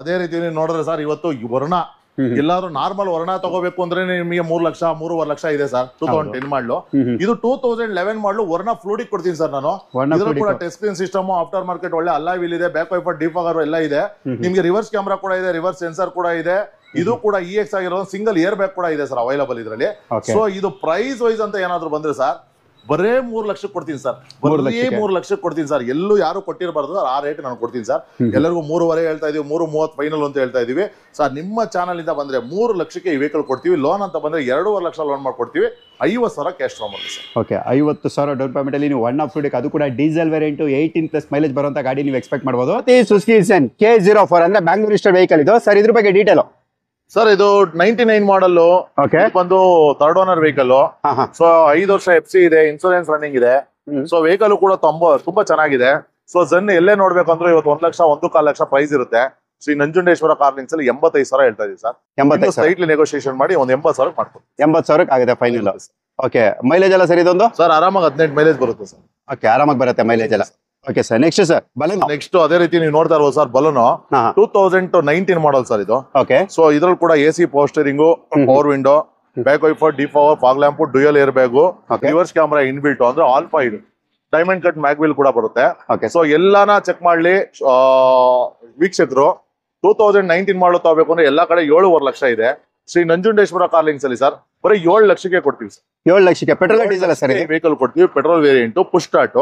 ಅದೇ ರೀತಿ ನೋಡಿದ್ರೆ ಸರ್ ಇವತ್ತು ವರ್ಣ ಎಲ್ಲಾದ್ರೂ ನಾರ್ಮಲ್ ವರ್ಣ ತಗೋಬೇಕು ಅಂದ್ರೆ ನಿಮಗೆ 3 ಲಕ್ಷ 3.5 ಲಕ್ಷ ಇದೆ ಸರ್. 2010 ಮಾಡಲು. ಇದು 2011 ಮಾಡಲು ವರ್ಣ ಫ್ಲೂಡಿಕ್ ಕೊಡ್ತೀನಿ ಸರ್ ನಾನು. ಇದ್ರೂ ಕೂಡ touch screen system, after market ಒಳ್ಳೆ ಅಲಾಯ್ ವೀಲ್ ಇದೆ, ಬ್ಯಾಕ್ ವೈಪರ್ ಡಿಫಾಗರ್ ಎಲ್ಲ ಇದೆ. ನಿಮ್ಗೆ ರಿವರ್ಸ್ ಕ್ಯಾಮ್ರಾ ಕೂಡ ಇದೆ, ರಿವರ್ಸ್ ಸೆನ್ಸರ್ ಕೂಡ ಇದೆ. ಇದು ಕೂಡ EX ಆಗಿರೋದು ಸಿಂಗಲ್ ಏರ್ ಬ್ಯಾಗ್ ಕೂಡ ಇದೆ ಸರ್ ಅವೈಲಬಲ್ ಇದರಲ್ಲಿ. ಸೊ ಇದು ಪ್ರೈಸ್ ವೈಸ್ ಅಂತ ಏನಾದ್ರು ಬಂದ್ರೆ ಸರ್ ಬರೇ 3 ಲಕ್ಷಕ್ಕೆ ಕೊಡ್ತೀನಿ ಸರ್. ಬರೀ 3 ಲಕ್ಷಕ್ಕೆ ಕೊಡ್ತೀನಿ ಸರ್. ಎಲ್ಲೂ ಯಾರು ಕೊಟ್ಟಿರಬಾರ್ದು ಸರ್, ಆ ರೇಟ್ ನಾನು ಕೊಡ್ತೀನಿ ಸರ್. ಎಲ್ಲರಿಗೂ 3.5 ಹೇಳ್ತಾ ಇದೀವಿ, 3.30 ಫೈನಲ್ ಅಂತ ಹೇಳ್ತಾ ಇದೀವಿ ಸರ್. ನಿಮ್ಮ ಚಾನಲ್ ಇಂದ ಬಂದ್ರೆ 3 ಲಕ್ಷಕ್ಕೆ ಈ ವೆಹಿಕಲ್ ಕೊಡ್ತೀವಿ. ಲೋನ್ ಅಂತ ಬಂದ್ರೆ 2.5 ಲಕ್ಷ ಲೋನ್ ಮಾಡ್ಕೊಡ್ತೀವಿ. 50,000 ಕ್ಯಾಶ್ ತಗೊಂಡ್ಬರ್ತೀವಿ ಸರ್. ಓಕೆ, 50,000 ಡೌನ್ ಪೇಮೆಂಟ್ ಅಲ್ಲಿ ನೀವು ಒನ್ ಆಫ್ ಫ್ಲೂಡಿಕ್, ಅದು ಕೂಡ ಡೀಸೆಲ್ ವೇರಿಯಂಟ್ 18+ ಮೈಲೇಜ್ ಬರುವಂತ ಗಾಡಿ ನೀವು ಎಕ್ಸ್ಪೆಕ್ಟ್ ಮಾಡಬಹುದು. ಸುಜುಕಿ ಜೆನ್ K04 ಅಂದ್ರೆ ಬ್ಯಾಂಗ್ಳೂರ್ ರಿಜಿಸ್ಟರ್ಡ್ ವೆಹಿಕಲ್ ಇದು ಸರ್. ಇದ್ರ ಬಗ್ಗೆ ಡೀಟೇಲ್ ಸರ್. ಇದು 99 ಮಾಡಲ್ ಬಂದು 3rd ಓನರ್ ವೆಹಿಕಲ್. ಸೊ 5 ವರ್ಷ FC ಇದೆ, ಇನ್ಸೂರೆನ್ಸ್ ರನ್ನಿಂಗ್ ಇದೆ. ಸೊ ವೆಹಿಕಲ್ ಕೂಡ ತುಂಬಾ ಚೆನ್ನಾಗಿದೆ. ಸೊ ಜನ್ ಎಲ್ಲೇ ನೋಡ್ಬೇಕಂದ್ರೆ ಇವತ್ತು 1 ಲಕ್ಷ 1.25 ಲಕ್ಷ ಪ್ರೈಸ್ ಇರುತ್ತೆ. ಶ್ರೀ ನಂಜುಂಡೇಶ್ವರ ಕಾರ್ ಲಿಂಕ್ಸ್ ಅಲ್ಲಿ 85,000 ಹೇಳ್ತಾ ಇದೀವಿ ಸರ್. 85,000 ಸ್ಲೈಟ್ಲಿ ನೆಗೋಷಿಯೇಷನ್ ಮಾಡಿ ಒಂದು 80,000 ಮಾಡ್ಕೊಡ್ತೀವಿ. 80,000 ಆಗಿದೆ ಫೈನಲ್. ಓಕೆ, ಮೈಲೇಜ್ ಎಲ್ಲ ಸರಿ ಇದೊಂದು ಸರ್ ಆರಾಮಾಗಿ 18 ಮೈಲೇಜ್ ಬರುತ್ತೆ ಸರ್. ಓಕೆ, ಆರಾಮಾಗಿ ಬರುತ್ತೆ ಮೈಲೇಜ್ ಎಲ್ಲ. Okay sir, next sir Baleno. Next ಅದೇ ರೀತಿ ನೀವು ನೋಡ್ತಾ ಇರ್ಬೋದು ಸರ್, ಬಲೂನು 2019 ಮಾಡಲ್ ಸರ್ ಇದು. ಓಕೆ, ಸೊ ಇದ್ರಲ್ಲಿ ಕೂಡ AC power steering, power window, back wiper, defogger, fog lamp, dual air bag, reverse camera inbuilt ಅಂದ್ರೆ ಆಲ್ಫಾ ಇದು ಡೈಮಂಡ್ ಕಟ್ ಮ್ಯಾಗ್ವಿಲ್ ಕೂಡ ಬರುತ್ತೆ. ಸೊ ಎಲ್ಲಾನ ಚೆಕ್ ಮಾಡ್ಲಿ ವೀಕ್ಷಕರು. 2019 ಮಾಡಲು ತಗೋಬೇಕು ಅಂದ್ರೆ ಎಲ್ಲಾ ಕಡೆ 7.5 ಲಕ್ಷ ಇದೆ. ಶ್ರೀ ನಂಜುಂಡೇಶ್ವರ ಕಾರ್ ಲಿಂಕ್ಸ್ ಅಲ್ಲಿ ಸರ್ ಬರೀ 7 ಲಕ್ಷಕ್ಕೆ ಕೊಡ್ತೀವಿ ಸರ್. 7 ಲಕ್ಷಕ್ಕೆ ಪೆಟ್ರೋಲ್ ಡೀಸೆಲ್ ಸರ್ ವೆಹಿಕಲ್ ಕೊಡ್ತೀವಿ. Petrol variant, push start.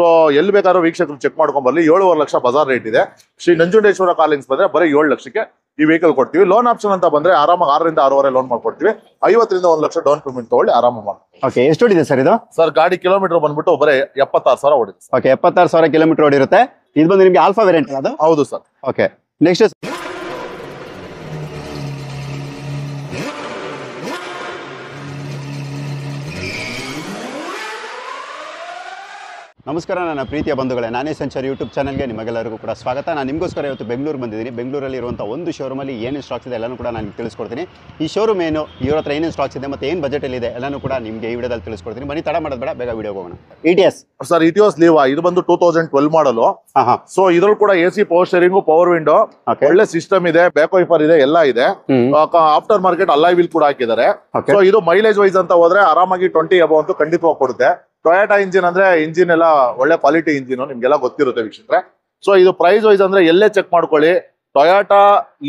So ಎಲ್ಲಿ ಬೇಕಾದ್ರೂ ವೀಕ್ಷಕರು ಚೆಕ್ ಮಾಡ್ಕೊಂಡ್ ಬರ್ಲಿ. 7.5 ಲಕ್ಷ ಬಜಾರ್ ರೇಟ್ ಇದೆ. ಶ್ರೀ ನಂಜುಂಡೇಶ್ವರ ಕಾರ್ ಲಿಂಕ್ಸ್ ಬಂದ್ರೆ ಬರೀ 7 ಲಕ್ಷಕ್ಕೆ ಈ ವೆಹಿಕಲ್ ಕೊಡ್ತೀವಿ. ಲೋನ್ ಆಪ್ಷನ್ ಅಂತ ಬಂದ್ರೆ ಆರಾಮಾಗಿ 6 ರಿಂದ 6.5 ಲೋನ್ ಮಾಡ್ಕೊಡ್ತೀವಿ. 50 ರಿಂದ 1 ಲಕ್ಷ ಡೌನ್ ಪೇಮೆಂಟ್ ತಗೊಳ್ಳಿ, ಆರಾಮ ಮಾಡಿ. ಓಕೆ, ಎಷ್ಟು ಓಡಿದೆ ಸರ್ ಇದು? ಸರ್ ಗಾಡಿ ಕಿಲೋಮೀಟರ್ ಬಂದ್ಬಿಟ್ಟು ಬರೀ 76,000 ಓಡಿದೆ. ಓಕೆ, 76,000 ಕಿಲೋಮೀಟರ್ ಓಡಿರುತ್ತೆ. ಇದು ಬಂದು ನಿಮಗೆ ಆಲ್ಫಾ ವೇರಿಯಂಟ್ ಅದು? ಹೌದು ಸರ್. ಓಕೆ, ನೆಕ್ಸ್ಟ್ ನಮಸ್ಕಾರ ನನ್ನ ಪ್ರೀತಿಯ ಬಂಧುಗಳೇ, ನಾನೇ ಸಂಚಾರ್ ಯೂಟ್ಯೂಬ್ ಚಾನಲ್ಗೆ ನಿಮಗೆಲ್ಲರಿಗೂ ಕೂಡ ಸ್ವಾಗತ. ನಾನು ನಿಮಗೋಸ್ಕರ ಇವತ್ತು ಬೆಂಗಳೂರು ಬಂದಿದ್ದೀನಿ. ಬೆಂಗಳೂರಲ್ಲಿ ಇರುವಂಥ ಒಂದು ಶೋರೂಮಲ್ಲಿ ಏನೇನು ಸ್ಟಾಕ್ಸ್ ಇದೆ ಎಲ್ಲನೂ ಕೂಡ ನಾನು ತಿಳಿಸ್ಕೊಡ್ತೀನಿ. ಈ ಶೋರೂಮ್ ಏನು, ಇವ್ರ ಹತ್ರ ಏನೇನು ಸ್ಟಾಕ್ಸ್ ಇದೆ ಮತ್ತು ಏನು ಬಜೆಟಲ್ಲಿ ಇದೆ ಎಲ್ಲನೂ ಕೂಡ ನಿಮಗೆ ಈ ವಿಡಿಯೋದಲ್ಲಿ ತಿಳಿಸ್ಕೊಡ್ತೀನಿ. ಬನ್ನಿ, ತಡ ಮಾಡೋದು ಬೇಡ, ಬೇಗ ವಿಡಿಯೋಗೆ ಹೋಗೋಣ. ETS ಸರ್, ETS ಲೀವಾ ಇದು ಬಂದು 2012 ಮಾಡಲು. ಸೊ ಇದ್ರಲ್ಲಿ ಕೂಡ AC power steering, power window, ಒಳ್ಳೆ ಸಿಸ್ಟಮ್ ಇದೆ, ಬ್ಯಾಕ್ ವೈಪರ್ ಇದೆ, ಎಲ್ಲ ಇದೆ. ಆಫ್ಟರ್ ಮಾರ್ಕೆಟ್ ಅಲಾಯ್ ವೀಲ್ ಕೂಡ ಹಾಕಿದ್ದಾರೆ. ಸೊ ಇದು ಮೈಲೇಜ್ ವೈಸ್ ಅಂತ ಹೋದ್ರೆ ಆರಾಮಾಗಿ 20 ಅಬೌವ್ ಅಂತೂ ಖಂಡಿತವಾಗಿ ಕೊಡುತ್ತೆ. ಟೊಯಾಟಾ ಇಂಜಿನ್ ಅಂದ್ರೆ ಇಂಜಿನ್ ಎಲ್ಲ ಒಳ್ಳೆ ಕ್ವಾಲಿಟಿ ಇಂಜಿನ್, ನಿಮ್ಗೆಲ್ಲ ಗೊತ್ತಿರುತ್ತೆ ವೀಕ್ಷಕರೇ. ಸೊ ಇದು ಪ್ರೈಸ್ ವೈಸ್ ಅಂದ್ರೆ ಎಲ್ಲೇ ಚೆಕ್ ಮಾಡ್ಕೊಳ್ಳಿ. ಟೊಯಾಟಾ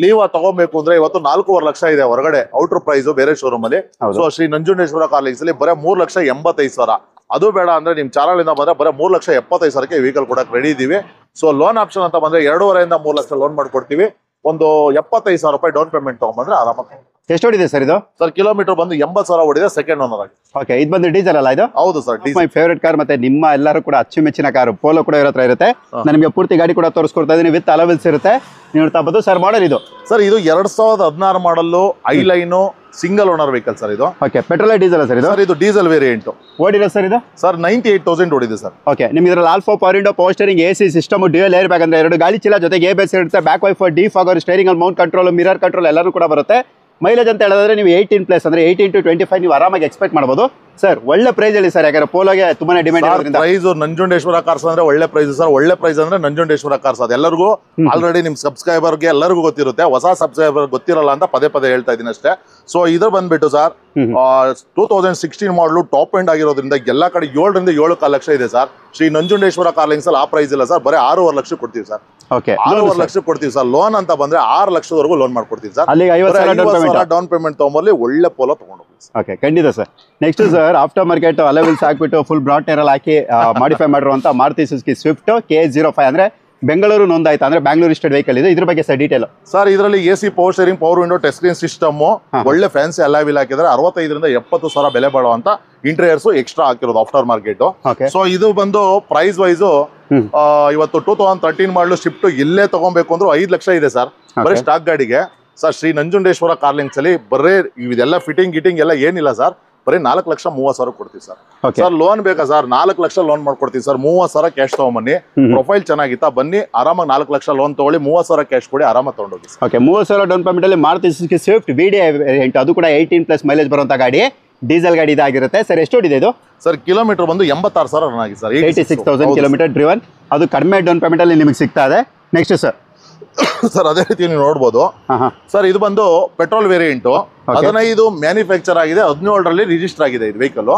ಲೀವಾ ತಗೋಬೇಕು ಅಂದ್ರೆ ಇವತ್ತು 4.5 ಲಕ್ಷ ಇದೆ ಹೊರಗಡೆ ಔಟರ್ ಪ್ರೈಸ್ ಬೇರೆ ಶೋರೂಮ್ ಅಲ್ಲಿ. So Shri Nanjundeshwara car links ಅಲ್ಲಿ ಬರೀ 3,85,000. ಅದು ಬೇಡ ಅಂದ್ರೆ ನಿಮ್ ಚಾನಲ್ ಇಂದ ಬಂದ್ರೆ ಬರೀ 3,75,000ಕ್ಕೆ ವೆಹಿಕಲ್ ಕೊಡಕ್ ರೆಡಿ ಇದೀವಿ. ಸೊ ಲೋನ್ ಆಪ್ಷನ್ ಅಂತ ಬಂದ್ರೆ 2.5 ರಿಂದ 3 ಲಕ್ಷ ಲೋನ್ ಮಾಡ್ಕೊಡ್ತೀವಿ. ಒಂದು 75,000 ರೂಪಾಯಿ ಡೌನ್ ಪೇಮೆಂಟ್ ತಗೊಂಡ್ಬಂದ್ರೆ ಆರಾಮಾಗಿ. ಎಷ್ಟು ಓಡಿದೆ ಸರ್ ಇದು? ಸರ್ ಕಿಲೋಮೀಟರ್ ಬಂದು 80,000 ಓಡಿದೆ, ಸೆಕೆಂಡ್ ಓನರ್ ಆಗಿ. ಓಕೆ, ಇದು ಬಂದು ಡೀಸೆಲ್ ಅಲ್ಲ ಇದು? ಹೌದು ಸರ್, ಮೈ ಫೇವರೇಟ್ ಕಾರ್. ಮತ್ತೆ ನಿಮ್ಮ ಎಲ್ಲರೂ ಕೂಡ ಅಚ್ಚುಮೆಚ್ಚಿನ ಕಾರು ಪೋಲೋ ಕೂಡ ಇರೋ ಹತ್ರ ಇರುತ್ತೆ. ನಾನು ನಿಮಗೆ ಪೂರ್ತಿ ಗಾಡಿ ಕೂಡ ತೋರಿಸ್ಕೊಡ್ತಾ ಇದೀನಿ, ವಿತ್ ಅಲವೆಲ್ಸ್ ಇರುತ್ತೆ. ನೀವು ನೋಡ್ತಾ ಇರ್ಬೋದು ಸರ್. ಮಾಡಲ್ ಇದು ಸರ್, ಇದು 2016 model, I line, single owner vehicle sir ಇದು. ಓಕೆ, ಪೆಟ್ರೋಲ್ ಡೀಸೆಲ್ ಸರ್ ಇದು? ಸರ್ ಇದು ಡೀಸೆಲ್ ವೇರಿಯಂಟ್. ಓಡಿರೋ ಸರ್ ಇದು? ಸರ್ 98,000 ಓಡಿದೆ ಸರ್. ಓಕೆ, ನಿಮ್ಗೆ ಇದರಲ್ಲಿ alpha power window, power steering, AC system, dual air bag ಅಂದ್ರೆ 2 ಗಾಳಿ ಚೀಲ ಜೊತೆಗೆ ABS ಇರುತ್ತೆ, ಬ್ಯಾಕ್ ವೈಫರ್, ಡಿಫಾಗರ್, ಸ್ಟೀರಿಂಗ್ ಅಲ್ಲಿ ಮೌಂಟ್ ಕಂಟ್ರೋಲ್, ಮಿರರ್ ಕಂಟ್ರೋಲ್ ಎಲ್ಲರೂ ಕೂಡ ಬರುತ್ತೆ. ಮೈಲೇಜ್ ಅಂತ ಹೇಳಿದ್ರೆ ನೀವು 18+ ಅಂದ್ರೆ 18 to 25 ನೀವು ಆರಾಮಾಗಿ ಎಕ್ಸ್ಪೆಕ್ಟ್ ಮಾಡಬಹುದು ಸರ್. ಒಳ್ಳೆ ಪ್ರೈಸ್ ಹೇಳಿ ಸರ್, ಯಾಕಂದ್ರೆ ಪೋಲೋಗೆ ತುಂಬಾನೇ ಡಿಮ್ಯಾಂಡ್ ಇರೋದ್ರಿಂದ. ಪ್ರೈಸ್ ನಂಜುಂಡೇಶ್ವರ ಕಾರ್ಸ್ ಅಂದ್ರೆ ಒಳ್ಳೆ ಪ್ರೈಸ್ ಸರ್. ಒಳ್ಳೆ ಪ್ರೈಸ್ ಅಂದ್ರೆ ನಂಜುಂಡೇಶ್ವರ ಕಾರ್ಸ್. ಅದೆಲ್ಲರಿಗೂ ಆಲ್ರೆಡಿ ನಿಮ್ ಸಬ್ಸ್ಕ್ರೈಬರ್ಗೆ ಎಲ್ಲರಿಗೂ ಗೊತ್ತಿರುತ್ತೆ. ಹೊಸ ಸಬ್ಸ್ಕ್ರೈಬರ್ ಗೊತ್ತಿರಲ್ಲ ಅಂತ ಪದೇ ಪದೇ ಹೇಳ್ತಾ ಇದೀನಿ ಅಷ್ಟೇ. ಸೊ ಇದ್ರ ಬಂದ್ಬಿಟ್ಟು ಸರ್ 2016 ಮಾಡಲು ಟಾಪ್ ಎಂಡ್ ಆಗಿರೋದ್ರಿಂದ ಎಲ್ಲಾ ಕಡೆ 7 ರಿಂದ 7.5 ಲಕ್ಷ ಇದೆ sir. Shri Nanjundeshwara car links ಅಲ್ಲಿ ಆ ಪ್ರೈಸ್ ಇಲ್ಲ ಸರ್, ಬರೀ 6.5 ಲಕ್ಷ ಕೊಡ್ತೀವಿ ಸರ್. ಓಕೆ, 6.5 ಲಕ್ಷ ಕೊಡ್ತೀವಿ ಸರ್. ಲೋನ್ ಅಂತ ಬಂದ್ರೆ 6 ಲಕ್ಷದವರೆಗೂ ಲೋನ್ ಮಾಡ್ಕೊಡ್ತೀವಿ ಸರ್. ಅಲ್ಲಿ 50,000 ಡೌನ್ ಪೇಮೆಂಟ್ ತಗೊಂಬರ್ಲಿ, ಒಳ್ಳೆ ಪೋಲೋ ತಗೊಂಡು. ಓಕೆ, ಖಂಡಿತ sir. Next sir, after market alloy wheels ಹಾಕ್ಬಿಟ್ಟು ಫುಲ್ ಬ್ರಾಡ್ ಟೈರ್ ಹಾಕಿ ಮಾಡಿಫೈ ಮಾಡಿರುವಂತ ಮಾರುತಿ ಸುಜುಕಿ ಸ್ವಿಫ್ಟ್ K05 ಅಂದ್ರೆ ಬೆಂಗಳೂರು ನೋಂದಾಯ್ತು ಅಂದ್ರೆ ಬ್ಯಾಂಗ್ಳೂರ್ ರಿಜಿಸ್ಟರ್ಡ್ ವೆಹಿಕಲ್ ಇದೆ. ಇದ್ರ ಬಗ್ಗೆ ಸರ್ ಡೀಟೇಲ್. ಸರ್ ಇದರಲ್ಲಿ AC power steering, power window, touch screen system, ಒಳ್ಳೆ ಫ್ಯಾನ್ಸಿ ಅಲಾಯ್ ವೀಲ್ ಹಾಕಿದ್ರೆ 65 ರಿಂದ 70,000 ಬೆಲೆ ಬಾಳುವಂತ ಇಂಟೀರಿಯರ್ಸ್ ಎಕ್ಸ್ಟ್ರಾ ಹಾಕಿರೋದು ಆಫ್ಟರ್ ಮಾರ್ಕೆಟ್. ಸೊ ಇದು ಬಂದು ಪ್ರೈಸ್ ವೈಸ್ ಇವತ್ತು 2013 ಮಾಡಲು ಶಿಫ್ಟ್ ಇಲ್ಲೇ ತಗೊಬೇಕು ಅಂದ್ರೆ 5 ಲಕ್ಷ ಇದೆ ಸರ್, ಬರೀ ಸ್ಟಾಕ್ ಗಾಡಿಗೆ. Sir Shri Nanjundeshwara car links ಅಲ್ಲಿ ಬರೀ ಇದೆಲ್ಲ ಫಿಟ್ಟಿಂಗ್ ಗಿಟಿಂಗ್ ಎಲ್ಲ ಏನಿಲ್ಲ ಸರ್, ಬರೀ 4,30,000 ಕೊಡ್ತೀವಿ ಸರ್. ಸರ್ ಲೋನ್ ಬೇಕಾ ಸರ್? 4 ಲಕ್ಷ ಲೋನ್ ಮಾಡ್ಕೊಡ್ತೀವಿ ಸರ್. 30,000 ಕ್ಯಾಶ್ ತಗೊಂಬನ್ನಿ. ಪ್ರೊಫೈಲ್ ಚೆನ್ನಾಗಿತ್ತಾ ಬನ್ನಿ, ಆರಾಮಾಗಿ 4 ಲಕ್ಷ ಲೋನ್ ತಗೊಳ್ಳಿ, 30,000 ಕ್ಯಾಶ್ ಕೊಡಿ, ಆರಾಮಾಗಿ ತಗೊಂಡೋಗಿ. ಓಕೆ, 30,000 ಡೌನ್ ಪೇಮೆಂಟ್ ಅಲ್ಲಿ Maruti Suzuki Swift VDI variant, ಅದು ಕೂಡ 18+ ಮೈಲೇಜ್ ಬರುವಂತ ಗಾಡಿ, ಡೀಸೆಲ್ ಗಾಡಿ ಇದಾಗಿರುತ್ತೆ ಸರ್. ಎಷ್ಟು ಓಡಿದೆ ಇದು? ಸರ್ ಕಿಲೋಮೀಟರ್ ಬಂದು 86,000 ರನ್ ಆಗಿದೆ ಸರ್. 86,000 kilometre driven. ಅದು ಕಡಿಮೆ ಡೌನ್ ಪೇಮೆಂಟ್ ಅಲ್ಲಿ ನಿಮಗೆ ಸಿಗ್ತಾ ಇದೆ. ನೆಕ್ಸ್ಟ್ ಸರ್ ಸರ್ ಅದೇ ರೀತಿ ನೀವು ನೋಡ್ಬೋದು ಸರ್. ಇದು ಬಂದು ಪೆಟ್ರೋಲ್ ವೇರಿಯಂಟ್ 15 ಮ್ಯಾನುಫ್ಯಾಕ್ಚರ್ ಆಗಿದೆ, 17ರಲ್ಲಿ ರಿಜಿಸ್ಟರ್ ಆಗಿದೆ ಇದು ವೆಹಿಕಲ್.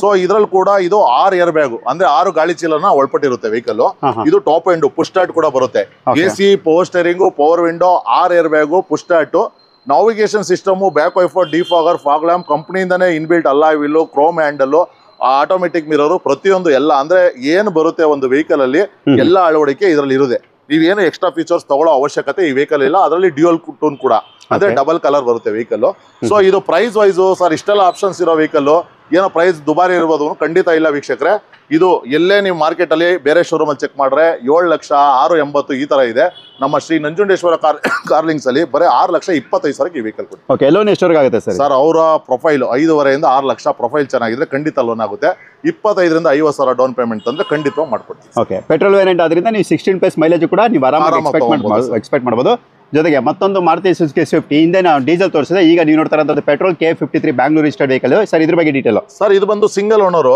ಸೊ ಇದ್ರಲ್ಲಿ ಕೂಡ ಇದು 6 ಏರ್ ಬ್ಯಾಗ್ ಅಂದ್ರೆ 6 ಗಾಳಿ ಚೀಲನ ಒಳಪಟ್ಟಿರುತ್ತೆ ವೆಹಿಕಲ್. ಇದು ಟಾಪ್ ಎಂಡ್ ಪುಷ್ ಸ್ಟಾರ್ಟ್ ಕೂಡ ಬರುತ್ತೆ. AC, power steering, power window, 6 air bag, push start, navigation system, back wiper, defogger, fog lamp, ಕಂಪನಿಯಿಂದಾನೇ inbuilt alloy wheel, chrome handle, automatic mirror, ಪ್ರತಿಯೊಂದು ಎಲ್ಲ ಅಂದ್ರೆ ಏನು ಬರುತ್ತೆ ಒಂದು ವೆಹಿಕಲ್ ಅಲ್ಲಿ ಎಲ್ಲ ಅಳವಡಿಕೆ ಇದರಲ್ಲಿ ಇರುತ್ತೆ. ನೀವೇನು ಎಕ್ಸ್ಟ್ರಾ ಫೀಚರ್ಸ್ ತಗೊಳ್ಳೋ ಅವಶ್ಯಕತೆ ಈ ವೆಹಿಕಲ್ ಇಲ್ಲ. ಅದರಲ್ಲಿ ಡ್ಯೂಯಲ್ ಟೋನ್ ಕೂಡ ಅಂದ್ರೆ ಡಬಲ್ ಕಲರ್ ಬರುತ್ತೆ ವೆಹಿಕಲ್. ಸೊ ಇದು ಪ್ರೈಸ್ ವೈಸ್ ಸರ್ ಇಷ್ಟೆಲ್ಲ ಆಪ್ಷನ್ಸ್ ಇರೋ ವೆಹಿಕಲ್ ಏನೋ ಪ್ರೈಸ್ ದುಬಾರಿ ಇರ್ಬೋದು ಖಂಡಿತ ಇಲ್ಲ ವೀಕ್ಷಕರೇ. ಇದು ಎಲ್ಲೇ ನೀವು ಮಾರ್ಕೆಟ್ ಅಲ್ಲಿ ಬೇರೆ ಶೋರೂಮ್ ಅಲ್ಲಿ ಚೆಕ್ ಮಾಡಿದ್ರೆ 7 ಲಕ್ಷ 680 ಈ ತರ ಇದೆ. ನಮ್ಮ ಶ್ರೀ ನಂಜುಂಡೇಶ್ವರ ಕಾರ್ಲಿಂಗ್ಸ್ ಅಲ್ಲಿ ಬರೀ 6,25,000 ಈ ವೆಹಿಕಲ್ ಕೊಡಿ. ಲೋನ್ ಎಷ್ಟವರೆಗೆ ಆಗುತ್ತೆ ಸರ್? ಅವರ ಪ್ರೊಫೈಲ್ 5.5 6 ಲಕ್ಷ ಪ್ರೊಫೈಲ್ ಚೆನ್ನಾಗಿದ್ರೆ ಖಂಡಿತ ಲೋನ್ ಆಗುತ್ತೆ. 25,000 50 ಸಾವಿರ ಡೌನ್ ಪೇಮೆಂಟ್ ಅಂದ್ರೆ ಖಂಡಿತವಾಗಿ ಮಾಡ್ಕೊಡ್ತೀವಿ. ಪೆಟ್ರೋಲ್ ವೇರಿಯಂಟ್ ಆದ್ರಿಂದ ನೀವು 16+ ಮೈಲೇಜ್ ಕೂಡ ನೀವು ಆರಾಮಾಗಿ ಎಕ್ಸ್ಪೆಕ್ಟ್ ಮಾಡಬಹುದು. ಜೊತೆಗೆ ಮತ್ತೊಂದು ಮಾರುತಿ ಸುಜುಕಿ ಸ್ವಿಫ್ಟ್, ಹಿಂದೆ ನಾವು ಡೀಸೆಲ್ ತೋರಿಸಿದೆ, ಈಗ ನೀವು ನೋಡ್ತಾ ಇರೋದು petrol K53 Bangalore registered vehicle. Sir ಇದ್ರ ಬಗ್ಗೆ ಡೀಟೇಲ್ ಸರ್. ಇದು ಬಂದು ಸಿಂಗಲ್ ಓನರ್,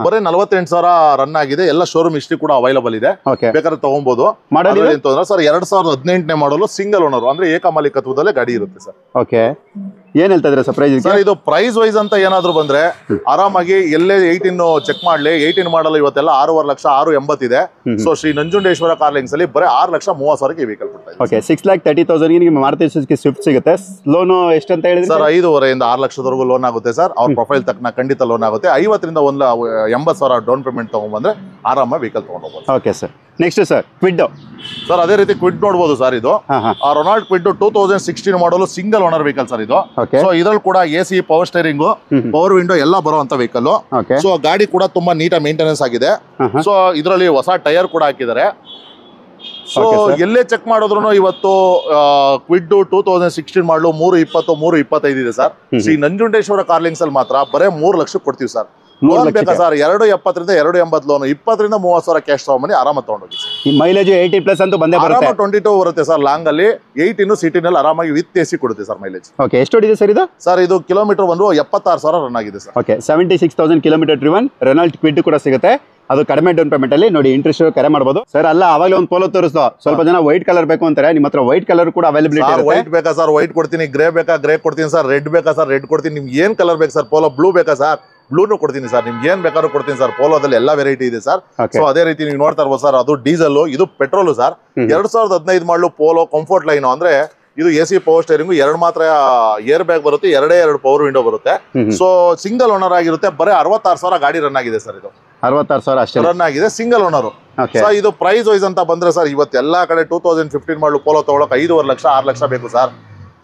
ಬರೀ 48,000 ರನ್ ಆಗಿದೆ. ಎಲ್ಲ ಶೋರೂಮ್ ಹಿಸ್ಟ್ರಿ ಕೂಡ ಅವೈಲಬಲ್ ಇದೆ, ಬೇಕಾದ್ರೆ ತಗೊಬಹುದು. ಸರ್ 2018ನೇ ಮಾಡಲು ಸಿಂಗಲ್ ಓನರ್ ಅಂದ್ರೆ ಏಕಮಾಲೀಕತ್ವದಲ್ಲೇ ಗಾಡಿ ಇರುತ್ತೆ ಸರ್. ಓಕೆ, ಏನ್ ಹೇಳ್ತಾ ಇದ್ರೆ ಸರ್ಪ್ರೈಸ್ ಸರ್? ಇದು ಪ್ರೈಸ್ ವೈಸ್ ಅಂತ ಏನಾದ್ರು ಬಂದ್ರೆ ಆರಾಮಾಗಿ ಎಲ್ಲೇ 18 ಚೆಕ್ ಮಾಡ್ಲಿ. 18 ಮಾಡಲು ಇವತ್ತೆಲ್ಲ 6.5 ಲಕ್ಷ 680 ಇದೆ. ಸೊ ಶ್ರೀ ನಂಜುಂಡೇಶ್ವರ ಕಾರ್ಲಿಂಗ್ಸ್ ಅಲ್ಲಿ ಬರೀ 6,30,000 ವೆಹಿಕಲ್ ಕೊಡ್ತಾ ಇದೆ. ಓಕೆ, 6,30,000 ನಿಮಗೆ ಮಾರುತಿ ಸುಜುಕಿ ಸ್ವಿಫ್ಟ್ ಸಿಗುತ್ತೆ. ಲೋನ್ ಎಷ್ಟು ಅಂತ ಹೇಳಿದ್ರೆ ಸರ್ 5.5 6 ಲಕ್ಷದವರೆಗೂ ಲೋನ್ ಆಗುತ್ತೆ ಸರ್. ಅವ್ರ ಪ್ರೊಫೈಲ್ ತಕ್ಕ ಖಂಡಿತ ಲೋನ್ ಆಗುತ್ತೆ. 50,000 1,80,000 ಡೌನ್ ಪೇಮೆಂಟ್ ತಗೊಂಡ್ಬಂದ್ರೆ ಆರಾಮಾಗಿ ವೆಹಿಕಲ್ ತಗೊಂಡು ಹೋಗ್ಬೋದು. Okay sir. Next sir Kwid sir. ಅದೇ ರೀತಿ ಕ್ವಿಡ್ ನೋಡಬಹುದು ಸರ್. ಇದು ರೊನಾಲ್ಡ್ ಕ್ವಿಡ್ 2016 ಮಾಡಲು ಸಿಂಗಲ್ ಓನರ್ ವೆಹಿಕಲ್ ಸರ್ ಇದು. ಸೊ ಇದ್ರಲ್ಲಿ ಕೂಡ AC, power steering, power window ಎಲ್ಲ ಬರುವಂತ ವೆಹಿಕಲ್. ಸೊ ಗಾಡಿ ಕೂಡ ತುಂಬಾ ನೀಟಾಗಿ ಮೇಂಟೆನೆನ್ಸ್ ಆಗಿದೆ. ಸೊ ಇದರಲ್ಲಿ ಹೊಸ ಟೈರ್ ಕೂಡ ಹಾಕಿದ್ದಾರೆ. ಸೊ ಎಲ್ಲೇ ಚೆಕ್ ಮಾಡಿದ್ರು ಇವತ್ತು ಕ್ವಿಡ್ 2016 ಮಾಡಲು 320 325 ಇದೆ ಸರ್. ಶ್ರೀ ನಂಜುಂಡೇಶ್ವರ ಕಾರ್ಲಿಂಗ್ಸ್ ಅಲ್ಲಿ ಮಾತ್ರ ಬರೇ 3 ಲಕ್ಷ ಕೊಡ್ತೀವಿ ಸರ್. ಲೋನ್ ಬೇಕಾ ಸರ್? 270 280 ಲೋನ್, 20,000 30,000 ಕ್ಯಾಶ್ ತಗೊಂಬನ್ನಿ, ಆರಾಮಾಗಿ ತಗೊಂಡೋಗಿ. ಮೈಲೇಜ್ 80+ ಅಂತೂ ಬಂದೇ ಬರುತ್ತೆ. 22 ಬರುತ್ತೆ ಸರ್ ಲಾಂಗ್ ಅಲ್ಲಿ. 18 ಸಿಟಿನಲ್ಲಿ ಆರಾಮಾಗಿ ವಿತ್ AC ಕೊಡುತ್ತೆ ಸರ್ ಮೈಲೇಜ್. ಓಕೆ, ಎಷ್ಟು ಹೊಡಿದೆ ಸರ್ ಇದು? ಸರ್ ಇದು ಕಿಲೋಮೀಟರ್ ಬಂದು 76,000 ರನ್ ಆಗಿದೆ sir. Okay, 76,000 kilometre driven Renault Kwid ಕೂಡ ಸಿಗುತ್ತೆ. ಅದು ಕಡಿಮೆ ಡೌನ್ ಪೇಮೆಂಟ್ ಅಲ್ಲಿ ನೋಡಿ. ಇಂಟ್ರೆಸ್ಟ್ ಕರೆ ಮಾಡಬಹುದು ಸರ್. ಅಲ್ಲ, ಅವಾಗಲೇ ಒಂದು ಪೋಲೋ ತೋರಿಸ್ದು, ಸ್ವಲ್ಪ ಜನ ವೈಟ್ ಕಲರ್ ಬೇಕು ಅಂತಾರೆ. ನಿಮ್ಮ ಹತ್ರ ವೈಟ್ ಕಲರ್ ಕೂಡ ಅವೈಲಬಿಲಿಟಿ ಇದೆ. ವೈಟ್ ಬೇಕಾ ಸರ್? ವೈಟ್ ಕೊಡ್ತೀನಿ. ಗ್ರೇ ಬೇಕಾ? ಗ್ರೇ ಕೊಡ್ತೀನಿ ಸರ್. ರೆಡ್ ಬೇಕಾ ಸರ್? ರೆಡ್ ಕೊಡ್ತೀನಿ. ನಿಮ್ಗೆ ಏನ್ ಕಲರ್ ಬೇಕು ಸರ್? ಪೋಲೋ ಬ್ಲೂ ಬೇಕಾ ಸರ್? ಬ್ಲೂನು ಕೊಡ್ತೀನಿ ಸರ್. ನಿಮ್ಗೆ ಏನ್ ಬೇಕಾದ್ರೂ ಕೊಡ್ತೀನಿ ಸರ್. ಪೋಲೋದಲ್ಲಿ ಎಲ್ಲ ವೆರೈಟಿ ಇದೆ ಸರ್. ಸೊ ಅದೇ ರೀತಿ ನೀವು ನೋಡ್ತಾ ಇರ್ಬೋದು ಸರ್. ಅದು ಡೀಸೆಲ್, ಇದು ಪೆಟ್ರೋಲ್ ಸರ್. 2015 ಮಾಡಲು ಪೋಲೋ ಕಂಫರ್ಟ್ ಲೈನ್ ಅಂದ್ರೆ ಇದು AC, ಪವರ್ ಸ್ಟೇರಿಂಗ್, 2 ಮಾತ್ರ ಏರ್ ಬ್ಯಾಗ್ ಬರುತ್ತೆ, 2 ಪವರ್ ವಿಂಡೋ ಬರುತ್ತೆ. ಸೊ ಸಿಂಗಲ್ ಓನರ್ ಆಗಿರುತ್ತೆ. ಬರೀ 66,000 ಗಾಡಿ ರನ್ ಆಗಿದೆ ಸರ್. ಇದು 66,000 ಅಷ್ಟೇ ರನ್ ಆಗಿದೆ, ಸಿಂಗಲ್ ಓನರ್. ಸರ್ ಇದು ಪ್ರೈಸ್ ವೈಸ್ ಅಂತ ಬಂದ್ರೆ ಸರ್ ಇವತ್ತು ಎಲ್ಲಾ ಕಡೆ 2015 ಮಾಡಲು ಪೋಲೋ ತಗೊಳಕ್ 5.5 ಲಕ್ಷ 6 ಲಕ್ಷ ಬೇಕು sir.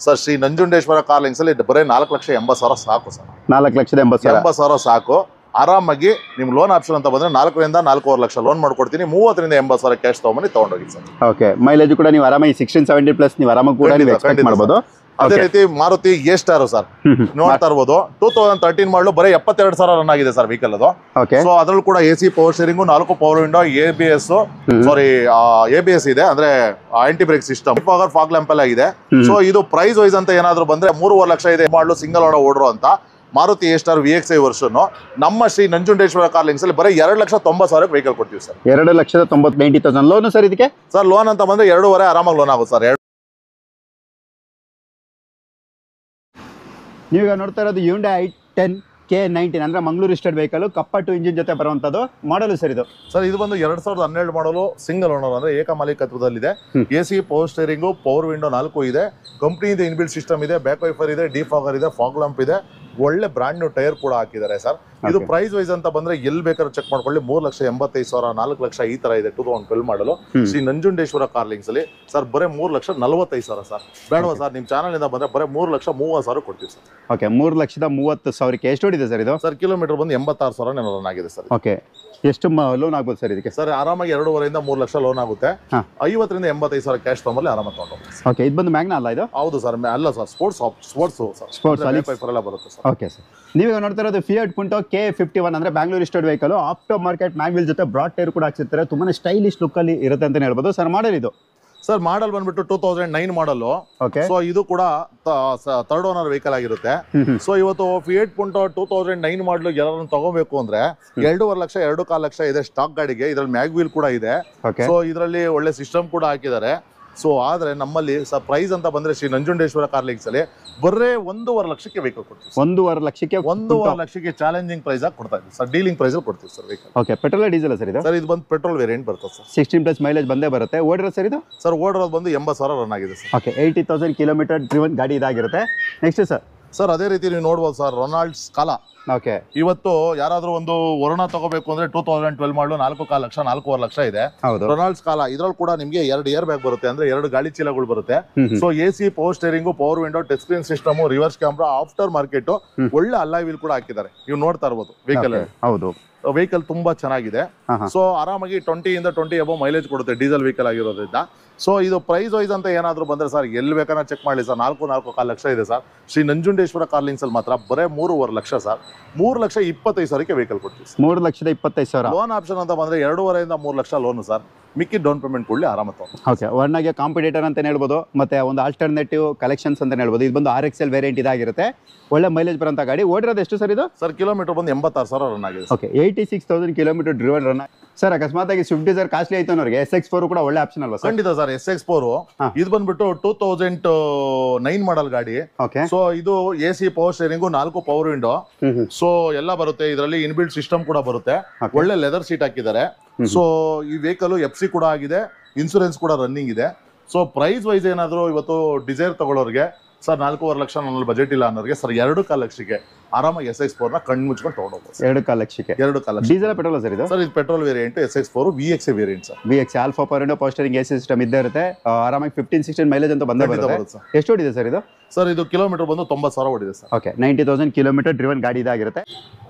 Sir Shri Nanjundeshwara Carlings ಅಲ್ಲಿ ಬರೀ 4,80,000 ಸಾಕು ಸರ್. 4,80,000 ಸಾಕು. ಆರಾಮಾಗಿ ನಿಮ್ ಲೋನ್ ಆಪ್ಷನ್ ಅಂತ ಬಂದ್ರೆ 4ರಿಂದ 4.5 ಲಕ್ಷ ಲೋನ್ ಮಾಡ್ಕೊಡ್ತೀನಿ. 30,000 ರಿಂದ 80,000 ಕ್ಯಾಶ್ ತಗೊಂಬನ್ನಿ, ತಗೊಂಡೋಗಿ ಸರ್. ಓಕೆ, ಮೈಲೇಜ್ ಕೂಡ ನೀವು ಆರಾಮಾಗಿ 16-17+ ನೀವು ಆರಾಮಾಗಿ ಕೂಡ ಎಕ್ಸ್ಪೆಕ್ಟ್ ಮಾಡಬಹುದು. ಅದೇ ರೀತಿ ಮಾರುತಿ A-Star ಸರ್ ನೋಡ್ತಾ ಇರ್ಬೋದು. 2013 ಮಾಡಲು ಬರೀ 72,000 ರನ್ ಆಗಿದೆ ಸರ್ ವೆಹಿಕಲ್ ಅದು. ಸೊ ಅದ್ರಲ್ಲಿ ಕೂಡ AC, power steering, 4 power window, ABS ಇದೆ ಅಂದ್ರೆ anti brake system, fog lamp ಎಲ್ಲ ಇದೆ. ಸೊ ಇದು ಪ್ರೈಸ್ ವೈಸ್ ಅಂತ ಏನಾದ್ರು ಬಂದ್ರೆ 3.5 ಲಕ್ಷ ಇದೆ ಮಾಡಲು ಸಿಂಗಲ್ ಓಡೋ ಅಂತ ಮಾರುತಿ A-Star VXi ವರ್ಷನ್. ನಮ್ಮ ಶ್ರೀ ನಂಜುಂಡೇಶ್ವರ ಕಾರ್ಲಿಂಗ್ಸ್ ಅಲ್ಲಿ ಬರೀ 2,90,000 ವೆಹಿಕಲ್ ಕೊಡ್ತೀವಿ ಸರ್. 2,90,000 ಲೋನ್ ಸರ್ ಇದಕ್ಕೆ? ಸರ್ ಲೋನ್ ಅಂತ ಬಂದ್ರೆ 2.5 ಆರಾಮಾಗಿ ಲೋನ್ ಆಗುತ್ತೆ ಸರ್. ನೀವೀಗ ನೋಡ್ತಾ ಇರೋದು Hyundai i10 K19 ಅಂದ್ರೆ ಮಂಗಳೂರು ರಿಜಿಸ್ಟರ್ಡ್ ವೆಹಿಕಲ್, ಕಪ್ಪಟ್ಟು ಇಂಜಿನ್ ಜೊತೆ ಬರುವಂತದ್ದು ಮಾಡಲು ಸರ್ ಇದು. ಸರ್ ಇದು ಬಂದು 2012 ಮಾಡಲು ಸಿಂಗಲ್ ಓನರ್ ಅಂದ್ರೆ ಏಕಮಾಲೀಕತ್ವದಲ್ಲಿದೆ. AC, power steering, power window 4 ಇದೆ. ಕಂಪ್ನಿಯಿಂದ ಇನ್ಬಿಲ್ಟ್ ಸಿಸ್ಟಮ್ ಇದೆ, ಬ್ಯಾಕ್ ವೈಫರ್ ಇದೆ, ಡಿಫಾಗರ್ ಇದೆ, ಫಾಗ್ ಲ್ಯಾಂಪ್ ಇದೆ. ಒಳ್ಳೆ ಬ್ರಾಂಡ್ ನ್ಯೂ ಟೈರ್ ಕೂಡ ಹಾಕಿದ್ದಾರೆ ಸರ್. ಇದು ಪ್ರೈಸ್ ವೈಸ್ ಅಂತ ಬಂದ್ರೆ ಎಲ್ಲಿ ಬೇಕಾದ್ರೂ ಚೆಕ್ ಮಾಡ್ಕೊಳ್ಳಿ. 3,85,000 4 ಲಕ್ಷ ಈ ತರ ಇದೆ. 2012 ಮಾಡಲು ಶ್ರೀ ನಂಜುಂಡೇಶ್ವರ ಕಾರ್ಲಿಂಗ್ಸ್ ಅಲ್ಲಿ ಸರ್ ಬರೀ 3,45,000 ಸರ್. ಬೇಡವಾ ಸರ್? ನಿಮ್ ಚಾನಲ್ ಇಂದ ಬಂದ್ರೆ ಬರೀ 3,30,000 ಕೊಡ್ತೀವಿ ಸರ್. ಓಕೆ, 3,30,000 ಎಷ್ಟು ಹೊಡಿದೆ ಸರ್ ಇದು? ಸರ್ ಕಿಲೋಮೀಟರ್ ಬಂದು 86,000 ರನ್ ಆಗಿದೆ ಸರ್. ಓಕೆ, ಎಷ್ಟು ಲೋನ್ ಆಗ್ಬೋದು ಸರ್ ಇದಕ್ಕೆ? ಸರ್ ಆರಾಮಾಗಿ 2.5ರಿಂದ 3 ಲಕ್ಷ ಲೋನ್ ಆಗುತ್ತೆ. 50,000 ರಿಂದ 85,000 ಕ್ಯಾಶ್ ತಗೊಂಬಲ್ಲಿ ಆರಾಮಾಗಿ ತಗೊಂಡು. ಓಕೆ, ಇದು ಬಂದು ಮ್ಯಾಗ್ನಾ ಅಲ್ಲ ಇದು? ಹೌದು ಸರ್, ಅಲ್ಲ ಸರ್, ಸ್ಪೋರ್ಟ್ಸ್ ಎಲ್ಲ ಬರುತ್ತೆ ಸರ್. ಓಕೆ ಸರ್, ನೀವೀಗ ನೋಡ್ತಾ ಇರೋದು Fiat Punto K51 ಅಂದ್ರೆ Bangalore registered vehicle. After market mag wheel ಜೊತೆ ಬ್ರಾಡ್ ಟೈರ್ ಕೂಡ ಹಾಕ್ಸಿರ್ತಾರೆ. ತುಂಬಾನೇ ಸ್ಟೈಲಿಶ್ ಲುಕ್ ಅಲ್ಲಿ ಇರುತ್ತೆ ಅಂತ ಹೇಳ್ಬೋದು ಸರ್. ಮಾಡೆಲ್ ಇದು ಸರ್ ಮಾಡಲ್ ಬಂದ್ಬಿಟ್ಟು 2009 ಮಾಡಲು. ಸೊ ಇದು ಕೂಡ ಥರ್ಡ್ ಓನರ್ ವೆಹಿಕಲ್ ಆಗಿರುತ್ತೆ. ಸೊ ಇವತ್ತು Fiat Punto 2009 ಮಾಡಲು ಎಲ್ಲರನ್ನು ತಗೋಬೇಕು ಅಂದ್ರೆ 2.5 ಲಕ್ಷ 2.25 ಲಕ್ಷ ಇದೆ ಸ್ಟಾಕ್ ಗಾಡಿಗೆ. ಇದ್ರಲ್ಲಿ ಮ್ಯಾಗ್ವೀಲ್ ಕೂಡ ಇದೆ. ಸೊ ಇದರಲ್ಲಿ ಒಳ್ಳೆ ಸಿಸ್ಟಮ್ ಕೂಡ ಹಾಕಿದ್ದಾರೆ. ಸೊ ಆದ್ರೆ ನಮ್ಮಲ್ಲಿ ಪ್ರೈಸ್ ಅಂತ ಬಂದ್ರೆ ಶ್ರೀ ನಂಜುಂಡೇಶ್ವರ ಕಾರ್ಲಿಂಗ್ಸ್ ಅಲ್ಲಿ ಬರೇ 1.5 ಲಕ್ಷಕ್ಕೆ ವೆಹಿಕಲ್ ಕೊಡ್ತೀವಿ. 1.5 ಲಕ್ಷಕ್ಕೆ 1.5 ಲಕ್ಷಕ್ಕೆ ಚಾಲೆಂಜಿಂಗ್ ಪ್ರೈಸ್ ಆಗಿ ಕೊಡ್ತಾ ಇದ್ದೀವಿ ಸರ್. ಡೀಲಿಂಗ್ ಪ್ರೈಸ್ ಅಲ್ಲಿ ಕೊಡ್ತೀವಿ sir vehicle. Okay, petrol diesel sir ಇದು? ಸರ್ ಇದು ಬಂದು ಪೆಟ್ರೋಲ್ ವೇರಿಯಂಟ್ ಬರ್ತದೆ ಸರ್. 16+ ಮೈಲೇಜ್ ಬಂದೇ ಬರುತ್ತೆ. ಓಡಿರೋ ಸರ್ ಇದು? ಸರ್ ಓಡಿರೋದು ಬಂದು 80,000 ರನ್ ಆಗಿದೆ ಸರ್. ಓಕೆ, 80,000 ಕಿಲೋಮೀಟರ್ ಡ್ರಿವನ್ ಗಾಡಿ ಇದಾಗಿರುತ್ತೆ. Next sir? ಸರ್ ಅದೇ ರೀತಿ ನೀವು ನೋಡ್ಬೋದು ಸರ್ ರೊನಾಲ್ಡ್ ಸ್ಕಾಲಾ. ಓಕೆ, ಇವತ್ತು ಯಾರಾದ್ರೂ ಒಂದು ವರ್ಣ ತಗೋಬೇಕು ಅಂದ್ರೆ 2012 ಮಾಡಲು 4.5 ಲಕ್ಷ 4.5 ಲಕ್ಷ ಇದೆ. ಹೌದು. ರೊನಾಲ್ಡ್ ಸ್ಕಾಲಾ ಇದ್ರಲ್ಲಿ ಕೂಡ ನಿಮಗೆ 2 ಏರ್ ಬ್ಯಾಗ್ ಬರುತ್ತೆ, ಅಂದ್ರೆ 2 ಗಾಳಿ ಚೀಲಗಳು ಬರುತ್ತೆ. So AC, power steering, power window, touch screen system, reverse camera, after market ಒಳ್ಳೆ ಅಲಾಯ್ ವೀಲ್ ಕೂಡ ಹಾಕಿದ್ದಾರೆ. ನೀವು ನೋಡ್ತಾ ಇರ್ಬೋದು ವೆಹಿಕಲ್. ಹೌದು, ವೆಹಿಕಲ್ ತುಂಬಾ ಚೆನ್ನಾಗಿದೆ. ಸೊ ಆರಾಮಾಗಿ 20 ಇಂದ 20 ಅಬೋ ಮೈಲೇಜ್ ಕೊಡುತ್ತೆ ಡೀಸೆಲ್ ವೆಹಿಕಲ್ ಆಗಿರೋದ್ರಿಂದ. ಸೊ ಇದು ಪ್ರೈಸ್ ವೈಸ್ ಅಂತ ಏನಾದ್ರು ಬಂದ್ರೆ ಸರ್ ಎಲ್ಲಿ ಬೇಕಾದ್ರೆ ಚೆಕ್ ಮಾಡಿ ಸರ್. 4.5 ಲಕ್ಷ ಇದೆ ಸರ್. ಶ್ರೀ ನಂಜುಂಡೇಶ್ವರ ಕಾರ್ಲಿಂಗ್ಸ್ ಅಲ್ಲಿ ಮಾತ್ರ ಬರೇ 3.5 ಲಕ್ಷ ಸರ್. 3,25,000ಕ್ಕೆ ವೆಹಿಕಲ್ ಕೊಡ್ತೀವಿ. 3,25,000. ಲೋನ್ ಆಪ್ಷನ್ ಅಂತ ಬಂದ್ರೆ 2.5 ಇಂದ 3 ಲಕ್ಷ ಲೋನ್ ಸರ್. ಮಿಕ್ಕಿ ಡೌನ್ ಪೇಮೆಂಟ್ ಕೊಡ್ಲಿ ಆರಾಮ. ಓಕೆ, ವರ್ಣಗೆ ಕಾಂಪಿಟೇಟರ್ ಅಂತ ಹೇಳ್ಬೋದು, ಮತ್ತೆ ಒಂದು ಆಲ್ಟರ್ನೇಟಿವ್ ಕಲೆಕ್ಷನ್ಸ್ ಅಂತ ಹೇಳ್ಬೋದು. ಇದು ಬಂದು RXL ವೇರಿಯಂಟ್ ಇದಾಗಿರುತ್ತೆ. ಒಳ್ಳೆ ಮೈಲೇಜ್ ಬರೋಂಥ ಗಾಡಿ. ಓಡಿರೋದು ಎಷ್ಟು ಸರ್ ಇದು? ಸರ್ ಕಿಲೋಮೀಟರ್ ಬಂದು 86,000 ರನ್ ಆಗಿದೆ. Okay, 86,000 kilometre driven run. Sir ಅಕಸ್ಮಾತ್ ಆಗಿ ಸ್ವಿಫ್ಟ್ ಡಿಸೈರ್ ಕಾಸ್ಟ್ಲಿ ಆಯ್ತು ಅನ್ನೋರಿಗೆ SX4 ಕೂಡ ಒಳ್ಳೆ ಆಪ್ಷನ್ ಅಲ್ವಾ ಸರ್? ಖಂಡಿತ ಸರ್. SX4 ಇದು ಬಂದ್ಬಿಟ್ಟು 2009 ಮಾಡಲ್ ಗಾಡಿ. ಓಕೆ, ಸೊ ಇದು AC, power steering, 4 power window, so ಎಲ್ಲ ಬರುತ್ತೆ. ಇದರಲ್ಲಿ ಇನ್ಬಿಲ್ಟ್ ಸಿಸ್ಟಮ್ ಕೂಡ ಬರುತ್ತೆ. ಒಳ್ಳೆ ಲೆದರ್ ಸೀಟ್ ಹಾಕಿದ್ದಾರೆ. ಸೊ ಈ ವೆಹಿಕಲ್ FC ಕೂಡ ಆಗಿದೆ, ಇನ್ಸೂರೆನ್ಸ್ ಕೂಡ ರನ್ನಿಂಗ್ ಇದೆ. ಸೊ ಪ್ರೈಸ್ ವೈಸ್ ಏನಾದ್ರು ಇವತ್ತು ಡಿಸೈರ್ ತಗೊಳ್ಳೋರಿಗೆ ಸರ್ 4.5 ಲಕ್ಷ ನನ್ನಲ್ಲಿ ಬಜೆಟ್ ಇಲ್ಲ ಅನ್ನೋರಿಗೆ ಸರ್ 2.5 ಲಕ್ಷಕ್ಕೆ ಆರಾಮಾಗಿ SX4 ನ ಕಣ್ಣು ಮುಚ್ಕೊಂಡು ತಗೊಂಡೋಗ್ಬೋದು. 2.5 ಲಕ್ಷಕ್ಕೆ. 2.5 ಲಕ್ಷ. ಡೀಸೆಲ್ ಪೆಟ್ರೋಲ್ ಸರ್ ಇದು? ಸರ್ ಇದು petrol variant. SX4 VXA variant sir. VXA alpha power window, power steering, AC system ಇದ್ದೇ ಇರುತ್ತೆ. ಆರಾಮಾಗಿ 15-16 ಮೈಲೇಜ್ ಅಂತ ಬಂದೇ ಬರುತ್ತೆ. ಎಷ್ಟು ಓಡಿದೆ ಸರ್ ಇದು? ಸರ್ ಇದು ಕಿಲೋಮೀಟರ್ ಬಂದು 90,000 ಓಡಿದೆ ಸರ್. ಓಕೆ, 90,000 ಕಿಲೋಮೀಟರ್ ಡ್ರಿವನ್ ಗಾಡಿ ಇದಾಗಿರುತ್ತೆ.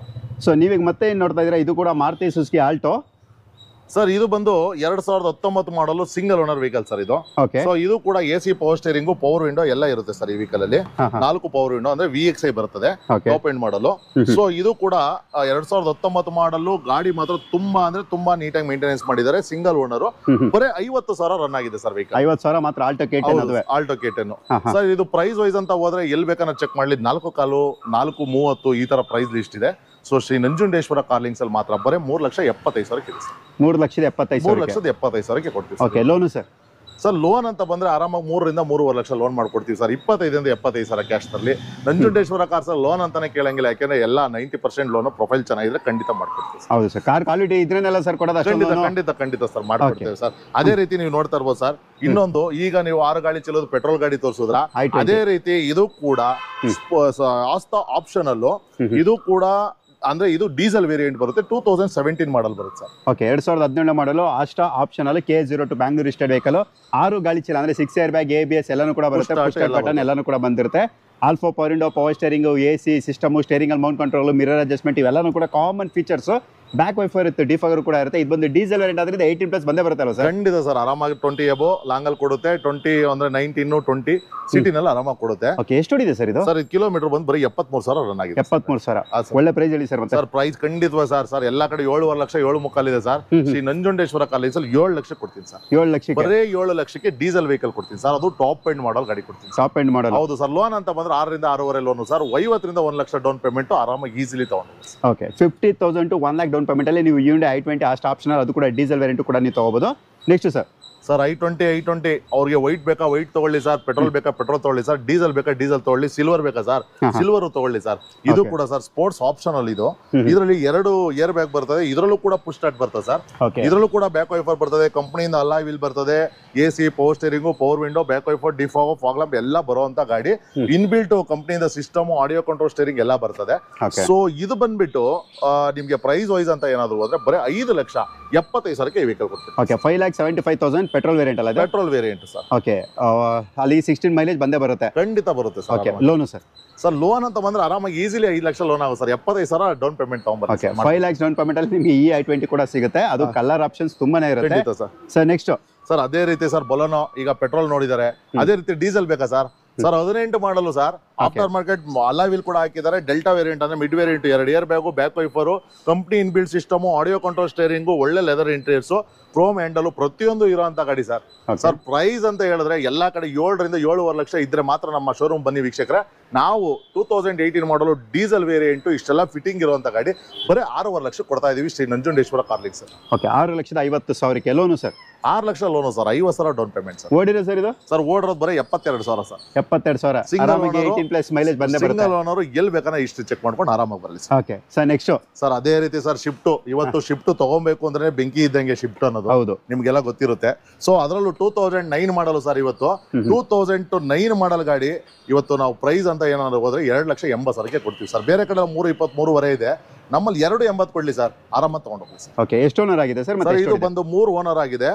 ಸೊ ನೀವೀಗ ಮತ್ತೆ ಏನು ನೋಡ್ತಾ ಇದ್ದೀರಾ, ಇದು ಕೂಡ ಮಾರುತಿ ಸುಜುಕಿ ಆಲ್ಟೋ. ಸರ್ ಇದು ಬಂದು 2019 ಮಾಡಲು ಸಿಂಗಲ್ ಓನರ್ ವೆಹಿಕಲ್ ಸರ್ ಇದು. ಓಕೆ, ಸೊ ಇದು ಕೂಡ AC, power steering, power window ಎಲ್ಲ ಇರುತ್ತೆ ಸರ್ ಈ ವೆಹಿಕಲ್ ಅಲ್ಲಿ. 4 ಪವರ್ ವಿಂಡೋ ಅಂದ್ರೆ VXI ಬರ್ತದೆ, ಟಾಪ್ ಎಂಡ್ ಮಾಡಲು. ಸೊ ಇದು ಕೂಡ 2019 ಮಾಡಲು ಗಾಡಿ ಮಾತ್ರ ತುಂಬಾ ಅಂದ್ರೆ ತುಂಬಾ ನೀಟಾಗಿ ಮೇಂಟೆನೆನ್ಸ್ ಮಾಡಿದ್ದಾರೆ. Single owner. ಬರೀ 50,000 ರನ್ ಆಗಿದೆ ಸರ್ ವೆಹಿಕಲ್. 50,000 ಮಾತ್ರ. ಆಲ್ಟೋ K10 ಅದುವೇ? Alto K10. ಸರ್ ಇದು ಪ್ರೈಸ್ ವೈಸ್ ಅಂತ ಹೋದ್ರೆ ಎಲ್ಲಿ ಬೇಕಾದ್ರೆ ಚೆಕ್ ಮಾಡ್ಲಿ 4.5, 4.30 ಈ ತರ ಪ್ರೈಸ್ ಲಿಸ್ಟ್ ಇದೆ. ಸೊ ಶ್ರೀ ನಂಜುಂಡೇಶ್ವರ ಕಾರ್ಲಿಂಗ್ಸ್ ಅಲ್ಲಿ ಮಾತ್ರ ಬರೀ 3,75,000 ಇದೆ ಸರ್. 3,75,000. 3,75,000 ಕೊಡ್ತೀವಿ. Okay, loan sir? Sir loan ಅಂತ ಬಂದ್ರೆ ಆರಾಮಾಗಿ 3 ರಿಂದ 3.5 ಲಕ್ಷ ಲೋನ್ ಮಾಡ್ಕೊಡ್ತೀವಿ ಸರ್. 25 ಇಂದ 75,000 ಕ್ಯಾಶ್ ತರಲಿ. ನಂಜುಂಡೇಶ್ವರ ಕಾರ್ಸ್ ಲೋನ್ ಅಂತಾನೆ ಕೇಳಂಗಿಲ್ಲ, ಯಾಕೆಂದ್ರೆ ಎಲ್ಲ 90% ಲೋನ್ ಪ್ರೊಫೈಲ್ ಚೆನ್ನಾಗಿದ್ರೆ ಖಂಡಿತ ಮಾಡ್ಕೊಡ್ತೀವಿ. ಹೌದು ಸರ್, ಕಾರ್ ಕ್ವಾಲಿಟಿ ಇದ್ರೇನೆಲ್ಲ ಸರ್ ಕೊಡೋದು? ಖಂಡಿತ ಸರ್ ಮಾಡ್ಕೊಡ್ತೇವೆ ಸರ್. ಅದೇ ರೀತಿ ನೀವು ನೋಡ್ತಾ ಇರ್ಬೋದು ಸರ್. ಇನ್ನೊಂದು, ಈಗ ನೀವು 6 ಗಾಡಿ ಚಲೋದು ಪೆಟ್ರೋಲ್ ಗಾಡಿ ತೋರಿಸಿದ್ರ, ಅದೇ ರೀತಿ ಇದು ಕೂಡ ಆಸ್ತಾ ಆಪ್ಷನ್ ಅಲ್ಲೂ ಇದು ಕೂಡ ಅಂದ್ರೆ ಇದು ಡೀಸೆಲ್ ವೇರಿಯಂಟ್ ಬರುತ್ತೆ. 2017 ಮಾಡಲ್ ಬರುತ್ತೆ ಸರ್. ಓಕೆ, 2017 ಮಾಡಲು Asta optional K02 Bangalore registered vehicle. 6 ಗಾಳಿ ಚೀಲ ಅಂದ್ರೆ 6 ಏರ್ ಬ್ಯಾಗ್, ABS ಎಲ್ಲಾನು ಕೂಡ ಬರುತ್ತೆ. ಪುಷ್ ಬಟನ್ ಎಲ್ಲಾನು ಕೂಡ ಬಂದಿರುತ್ತೆ. Alpha power window, power steering, AC system, steering ಅಲ್ಲಿ ಮೌಂಟ್ ಕಂಟ್ರೋಲ್, ಮಿರರ್ ಅಡ್ಜಸ್ಟ್ಮೆಂಟ್ ಇವೆಲ್ಲನೂ ಕೂಡ ಕಾಮನ್ ಫೀಚರ್ಸ್. ಬ್ಯಾಕ್ ವೈಫರ್ ಇರುತ್ತೆ, ಡಿಫಾಗರ್ ಕೂಡ ಇರುತ್ತೆ. ಇದು ಬಂದು ಡೀಸೆಲ್ ವೇರಿಯಂಟ್ ಆದ್ರಿಂದ 18+ ಬಂದೇ ಬರುತ್ತಲ್ಲ ಸರ್? ಖಂಡಿತ ಸರ್. ಆರಾಮಾಗಿ 20 ಅಬೋ ಲಾಂಗ್ ಅಲ್ಲಿ ಕೊಡುತ್ತೆ. 20 ಅಂದ್ರೆ 19, 20 ಸಿಟಿನಲ್ಲಿ ಆರಾಮಾಗಿ ಕೊಡುತ್ತೆ. ಓಕೆ, ಎಷ್ಟು ಹೊಡಿದೆ ಸರ್ ಇದು? ಸರ್ ಕಿಲೋಮೀಟರ್ ಬಂದು ಬರೀ 73,000 ರನ್ ಆಗಿದೆ. 73,000. ಒಳ್ಳೆ ಪ್ರೈಸ್ ಹೇಳಿ ಸರ್. ಸರ್ ಪ್ರೈಸ್ ಖಂಡಿತವಾ ಸರ್ ಎಲ್ಲಾ ಕಡೆ 7.5 ಲಕ್ಷ 7.25 ಇದೆ ಸರ್. ಶ್ರೀ ನಂಜುಂಡೇಶ್ವರ ಕಾರ್ಲಿಂಗ್ಸ್ ಅಲ್ಲಿ 7 ಲಕ್ಷ ಕೊಡ್ತೀನಿ ಸರ್. 7 ಲಕ್ಷಕ್ಕೆ ಬರೀ 7 ಲಕ್ಷಕ್ಕೆ ಡೀಸೆಲ್ ವೆಹಿಕಲ್ ಕೊಡ್ತೀನಿ ಸರ್. ಅದು ಟಾಪ್ ಎಂಡ್ ಮಾಡಲ್ ಗಾಡಿ ಕೊಡ್ತೀನಿ. ಟಾಪ್ ಎಂಡ್ ಮಾಡಲ್? ಹೌದು ಸರ್. ಲೋನ್ ಅಂತ ಬಂದ್ರೆ 6 ರಿಂದ 6.5 ಲೋನ್ ಸರ್. 50 ರಿಂದ 1 ಲಕ್ಷ ಡೌನ್ ಪೇಮೆಂಟ್ ಆರಾಮಾಗಿ ಈಸಿಲಿ ತಗೊಂಡು. Okay, 50,000 to 1 lakh down payment ಅಲ್ಲಿ ನೀವು Hyundai i20 ಆಸ್ಟ್ ಆಪ್ಷನಲ್, ಅದು ಕೂಡ ಡೀಸೆಲ್ ವೇರಿಯಂಟ್ ಕೂಡ ನೀವು ತಗೋಬಹುದು. Next sir? ಸರ್ i20 ಅವ್ರಿಗೆ ವೈಟ್ ಬೇಕಾ ವೈಟ್ ತಗೊಳ್ಳಿ ಸರ್. ಪೆಟ್ರೋಲ್ ಬೇಕಾ ಪೆಟ್ರೋಲ್ ತಗೊಳ್ಳಿ ಸರ್. ಡೀಸೆಲ್ ಬೇಕಾ ಡೀಸೆಲ್ ತಗೊಳ್ಳಿ. ಸಿಲ್ವರ್ ಬೇಕಾ ಸರ್ ಸಿಲ್ವರ್ ತಗೊಳ್ಳಿ ಸರ್. ಇದು ಕೂಡ ಸರ್ ಸ್ಪೋರ್ಟ್ಸ್ ಆಪ್ಷನ್ ಅಲ್ಲಿ ಇದು. ಇದರಲ್ಲಿ 2 ಏರ್ ಬ್ಯಾಗ್ ಬರ್ತದೆ. ಇದರಲ್ಲೂ ಕೂಡ ಪುಷ್ ಸ್ಟಾರ್ಟ್ ಬರ್ತದೆ ಸರ್. ಇದರಲ್ಲೂ ಕೂಡ ಬ್ಯಾಕ್ ವೈಫರ್ ಬರ್ತದೆ. ಕಂಪನಿಯಿಂದ ಅಲಾಯ್ ವೀಲ್ ಬರ್ತದೆ. AC, power steering, power window, back wiper, defog, fog lamp ಎಲ್ಲ ಬರುವಂತ ಗಾಡಿ. ಇನ್ಬಿಲ್ಟ್ ಕಂಪನಿಯಿಂದ ಸಿಸ್ಟಮ್, ಆಡಿಯೋ ಕಂಟ್ರೋಲ್, ಸ್ಟೇರಿಂಗ್ ಎಲ್ಲ ಬರ್ತದೆ. ಸೊ ಇದು ಬಂದ್ಬಿಟ್ಟು ನಿಮ್ಗೆ ಪ್ರೈಸ್ ವೈಸ್ ಅಂತ ಏನಾದ್ರು ಹೋದ್ರೆ ಬರೀ 5,75,000 ವೆಹಿಕಲ್ ಕೊಡ್ತೀವಿ. ಓಕೆ, 5,75,000 ಪೆಟ್ರೋಲ್ ವೇರಿಯಂಟ್ ಅಲ್ಲ? Petrol variant sir. ಓಕೆ, ಅಲ್ಲಿ 16 ಮೈಲೇಜ್ ಬಂದೇ ಬರುತ್ತೆ? ಖಂಡಿತ ಬರುತ್ತೆ ಸರ್. Okay, loan sir? Sir loan ಅಂತ ಬಂದ್ರೆ ಆರಾಮಾಗಿ ಈಸಿಲಿ 5 ಲಕ್ಷ ಲೋನ್ ಆಗುತ್ತೆ ಸರ್. 75,000 ಡೌನ್ ಪೇಮೆಂಟ್ ತಗೊಂಡ್ಬರ್ತೀವಿ. ಓಕೆ, 5 lakhs ಡೌನ್ ಪೇಮೆಂಟ್ ಅಲ್ಲಿ ನಿಮಗೆ i20 ಕೂಡ ಸಿಗುತ್ತೆ. ಅದು ಕಲರ್ ಆಪ್ಷನ್ಸ್ ತುಂಬಾನೇ ಇರುತ್ತೆ. ಖಂಡಿತ ಸರ್. ಸರ್ ನೆಕ್ಸ್ಟ್ ಸರ್ ಅದೇ ರೀತಿ ಸರ್ ಬೊಲೊನೋ ಈಗ ಪೆಟ್ರೋಲ್ ನೋಡಿದ್ದಾರೆ. ಅದೇ ರೀತಿ ಡೀಸೆಲ್ ಬೇಕಾ ಸರ್? ಸರ್ 18 ಮಾಡಲು sir after market alloy wheel ಕೂಡ ಹಾಕಿದ್ದಾರೆ. ಡೆಲ್ಟಾ ವೇರಿಯಂಟ್ ಅಂದ್ರೆ mid variant, 2 air bag, back wiper, company inbuilt system, audio control steering, ಒಳ್ಳೆ ಲೆದರ್ ಇಂಟೀರಿಯರ್ಸ್, ಕ್ರೋಮ್ ಹ್ಯಾಂಡಲ್, ಪ್ರತಿಯೊಂದು ಇರುವಂತ ಗಾಡಿ ಸರ್. ಸರ್ ಪ್ರೈಸ್ ಅಂತ ಹೇಳಿದ್ರೆ ಎಲ್ಲಾ ಕಡೆ 7 ರಿಂದ 7.5 ಲಕ್ಷ ಇದ್ರೆ ಮಾತ್ರ ನಮ್ಮ ಶೋರೂಮ್ ಬನ್ನಿ ವೀಕ್ಷಕರೇ. ನಾವು 2018 ಮಾಡಲು ಡೀಸೆಲ್ ವೇರಿಯಂಟ್ ಇಷ್ಟೆಲ್ಲ ಫಿಟ್ಟಿಂಗ್ ಇರುವಂತ ಗಾಡಿ ಬರೀ 6.5 ಲಕ್ಷ ಕೊಡ್ತಾ ಇದೀವಿ ಶ್ರೀ ನಂಜುಂಡೇಶ್ವರ ಕಾರ್ಲಿಂಗ್ sir. Okay, 6,50,000 loan sir. 6 lakh loan sir, 50,000 down payment sir. ಓಡಿರೋ ಸರ್ ಇದು? ಸರ್ ಓಡಿರೋದು ಬರೀ 72,000 ಸರ್. 72,000 ಆರಾಮಾಗಿ 18+ ಮೈಲೇಜ್ ಬಂದೇ ಬರುತ್ತೆ. ಸಿಂಗಲ್ ಓನರ್ ಎಲ್ಲಿ ಬೇಕಾದ್ರೆ ಇಷ್ಟು ಚೆಕ್ ಮಾಡ್ಕೊಂಡು ಆರಾಮಾಗಿ ಬರಲಿ sir. Okay sir, next sir ಅದೇ ರೀತಿ ಸರ್ ಶಿಫ್ಟ್. ಇವತ್ತು ಶಿಫ್ಟ್ ತಗೊಬೇಕು ಅಂದ್ರೆ ಬೆಂಕಿ ಇದ್ದಂಗೆ ಶಿಫ್ಟ್ ಅನ್ನೋದು ಹೌದು, ನಿಮ್ಗೆಲ್ಲ ಗೊತ್ತಿರುತ್ತೆ. ಸೊ ಅದರಲ್ಲೂ 2009 ಮಾಡಲು ಸರ್. ಇವತ್ತು 2009 ಮಾಡಲ್ ಗಾಡಿ ಇವತ್ತು ನಾವು ಪ್ರೈಸ್ ಅಂತ ಏನಾದ್ರು ಹೋದ್ರೆ 2,80,000 ಕೊಡ್ತೀವಿ ಸರ್. ಬೇರೆ ಕಡೆ 3,23,500 ಇದೆ, ನಮ್ಮಲ್ಲಿ 2,80 ಕೊಡ್ಲಿ ಸರ್, ಆರಾಮಾಗಿ ತಗೊಂಡು ಹೋಗಿ ಸರ್. ಓಕೆ, ಎಷ್ಟು ಓನರ್ ಆಗಿದೆ ಸರ್? ಮತ್ತೆ ಇದು ಬಂದು 3 ಓನರ್ ಆಗಿದೆ.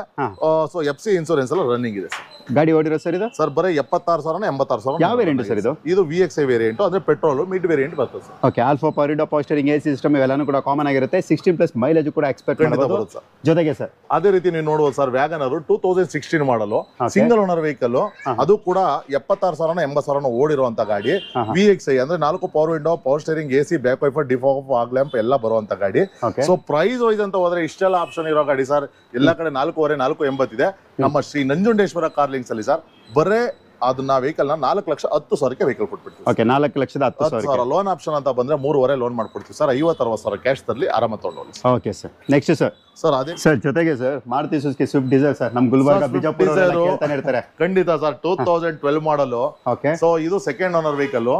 ಸೊ FC ಇನ್ಸೂರೆನ್ಸ್ ಎಲ್ಲ ರನ್ನಿಂಗ್ ಇದೆ ಸರ್. ಗಾಡಿ ಓಡಿರೋ ಸರ್ ಇದು? ಸರ್ ಬರೀ 76,000 86,000. ಯಾವ ವೇರಿಯಂಟ್ ಸರ್ ಇದು? ಇದು VXI ವೇರಿಯಂಟ್ ಅಂದ್ರೆ ಪೆಟ್ರೋಲ್ ಮಿಡ್ ವೇರಿಯಂಟ್ ಬರ್ತದೆ sir. Okay, alpha power window, power steering, AC system ಇವೆಲ್ಲನೂ ಕೂಡ ಕಾಮನ್ ಆಗಿರುತ್ತೆ. 16+ ಮೈಲೇಜ್ ಕೂಡ ಎಕ್ಸ್ಪೆಕ್ಟ್ ಮಾಡಬಹುದು ಸರ್. ಜೊತೆಗೆ ಸರ್ ಅದೇ ರೀತಿ ನೀವು ನೋಡಬಹುದು ಸರ್, ವ್ಯಾಗನರ್ 2016 ಮಾಡಲು ಸಿಂಗಲ್ ಓನರ್ ವೆಹಿಕಲ್, ಅದು ಕೂಡ 76,000 80,000 ಓಡಿರುವಂತ ಗಾಡಿ. VXI ಅಂದ್ರೆ 4 power window, power steering, AC, back wiper, defog, fog lamp ಎಲ್ಲ ಬರುವಂತ ಗಾಡಿ. ಸೊ ಪ್ರೈಸ್ ವೈಸ್ ಅಂತ ಹೋದ್ರೆ ಇಷ್ಟೆಲ್ಲ ಆಪ್ಷನ್ ಇರೋ ಗಾಡಿ ಸರ್. ಎಲ್ಲಾ ಕಡೆ 4.5 4.80 ಇದೆ. ನಮ್ಮ ಶ್ರೀ ನಂಜುಂಡೇಶ್ವರ ಕಾರ್ಲಿಂಗ್ಸ್ ಅಲ್ಲಿ ಸರ್ ಬರೇ ಅದನ್ನ ವೆಹಿಕಲ್ ನ 4,10,000 ವೆಹಿಕಲ್ ಕೊಟ್ಬಿಡ್ತೀವಿ. ಓಕೆ, 4,10,000 ಲೋನ್ ಆಪ್ಷನ್ ಅಂತ ಬಂದ್ರೆ 3.5 ಲೋನ್ ಮಾಡ್ಕೊಡ್ತೀವಿ ಸರ್. 50,000-60,000 ಕ್ಯಾಶ್ ತರಲಿ ಆರಾಮ ತಗೊಂಡೋಗಿ. Okay sir, next sir. Sir ಅದೇ ಸರ್ ಜೊತೆಗೆ sir Maruti Suzuki Swift Dzire sir, ನಮ್ ಗುಲ್ಬರ್ಗ ಬಿಜಾಪುರ ಹೇಳ್ತಾನೆ ಇರ್ತಾರೆ. ಖಂಡಿತ ಸರ್, 2012 ಮಾಡಲು. ಓಕೆ, ಸೊ ಇದು ಸೆಕೆಂಡ್ ಓನರ್ ವೆಹಿಕಲ್.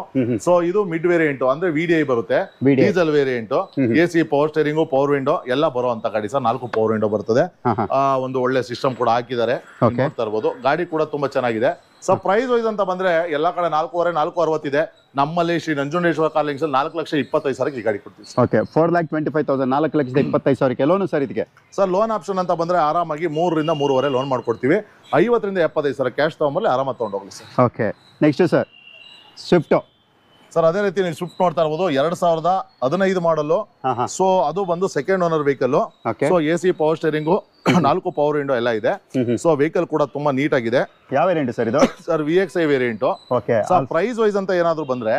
ಸೊ ಇದು ಮಿಡ್ ವೇರಿಯಂಟ್ ಅಂದ್ರೆ VDI ಬರುತ್ತೆ, diesel variant, AC, power steering, power window ಎಲ್ಲ ಬರುವಂತ ಗಾಡಿ ಸರ್. 4 ಪವರ್ ವಿಂಡೋ ಬರ್ತದೆ. ಒಂದು ಒಳ್ಳೆ ಸಿಸ್ಟಮ್ ಕೂಡ ಹಾಕಿದ್ದಾರೆ, ನೋಡ್ತಾ ಇರ್ಬೋದು. ಗಾಡಿ ಕೂಡ ತುಂಬಾ ಚೆನ್ನಾಗಿದೆ. ಸೊ ಪ್ರೈಸ್ ವೈಸ್ ಅಂತ ಬಂದ್ರೆ ಎಲ್ಲಾ ಕಡೆ 4.5 4.60 ಇದೆ. ನಮ್ಮಲ್ಲಿ ಶ್ರೀ ನಂಜುಂಡೇಶ್ವರ ಕಾರ್ಲಿಂಗ್ಸ್ 4,25,000 ಈ ಗಾಡಿ ಕೊಡ್ತೀವಿ. ಓಕೆ, 4,25,000 4,25,000 ಲೋನು ಸರ್ ಇದಕ್ಕೆ? ಸರ್ ಲೋನ್ ಆಪ್ಷನ್ ಅಂತ ಬಂದ್ರೆ ಆರಾಮಾಗಿ 3 ರಿಂದ 3.5 ಲೋನ್ ಮಾಡ್ಕೊಡ್ತೀವಿ. 50,000 ರಿಂದ 75,000 ಕ್ಯಾಶ್ ತಗೊಂಬಲ್ಲಿ ಆರಾಮಾಗಿ ತಗೊಂಡೋಗ್ಲಿ sir. Okay, next sir Swift. Sir ಅದೇ ರೀತಿ ನೀವು ಸ್ವಿಫ್ಟ್ ನೋಡ್ತಾ ಇರ್ಬೋದು, 2015 ಮಾಡಲು. ಸೊ ಅದು ಬಂದು second owner vehicle. So AC, power steering, 4 power window ಎಲ್ಲ ಇದೆ. ಸೊ ವೆಹಿಕಲ್ ಕೂಡ ತುಂಬಾ ನೀಟ್ ಆಗಿದೆ. ಯಾವ ವೇರಿಯಂಟ್ ಸರ್ ಇದು? Sir VXI variant. Okay, sir price wise ಅಂತ ಏನಾದ್ರು ಬಂದ್ರೆ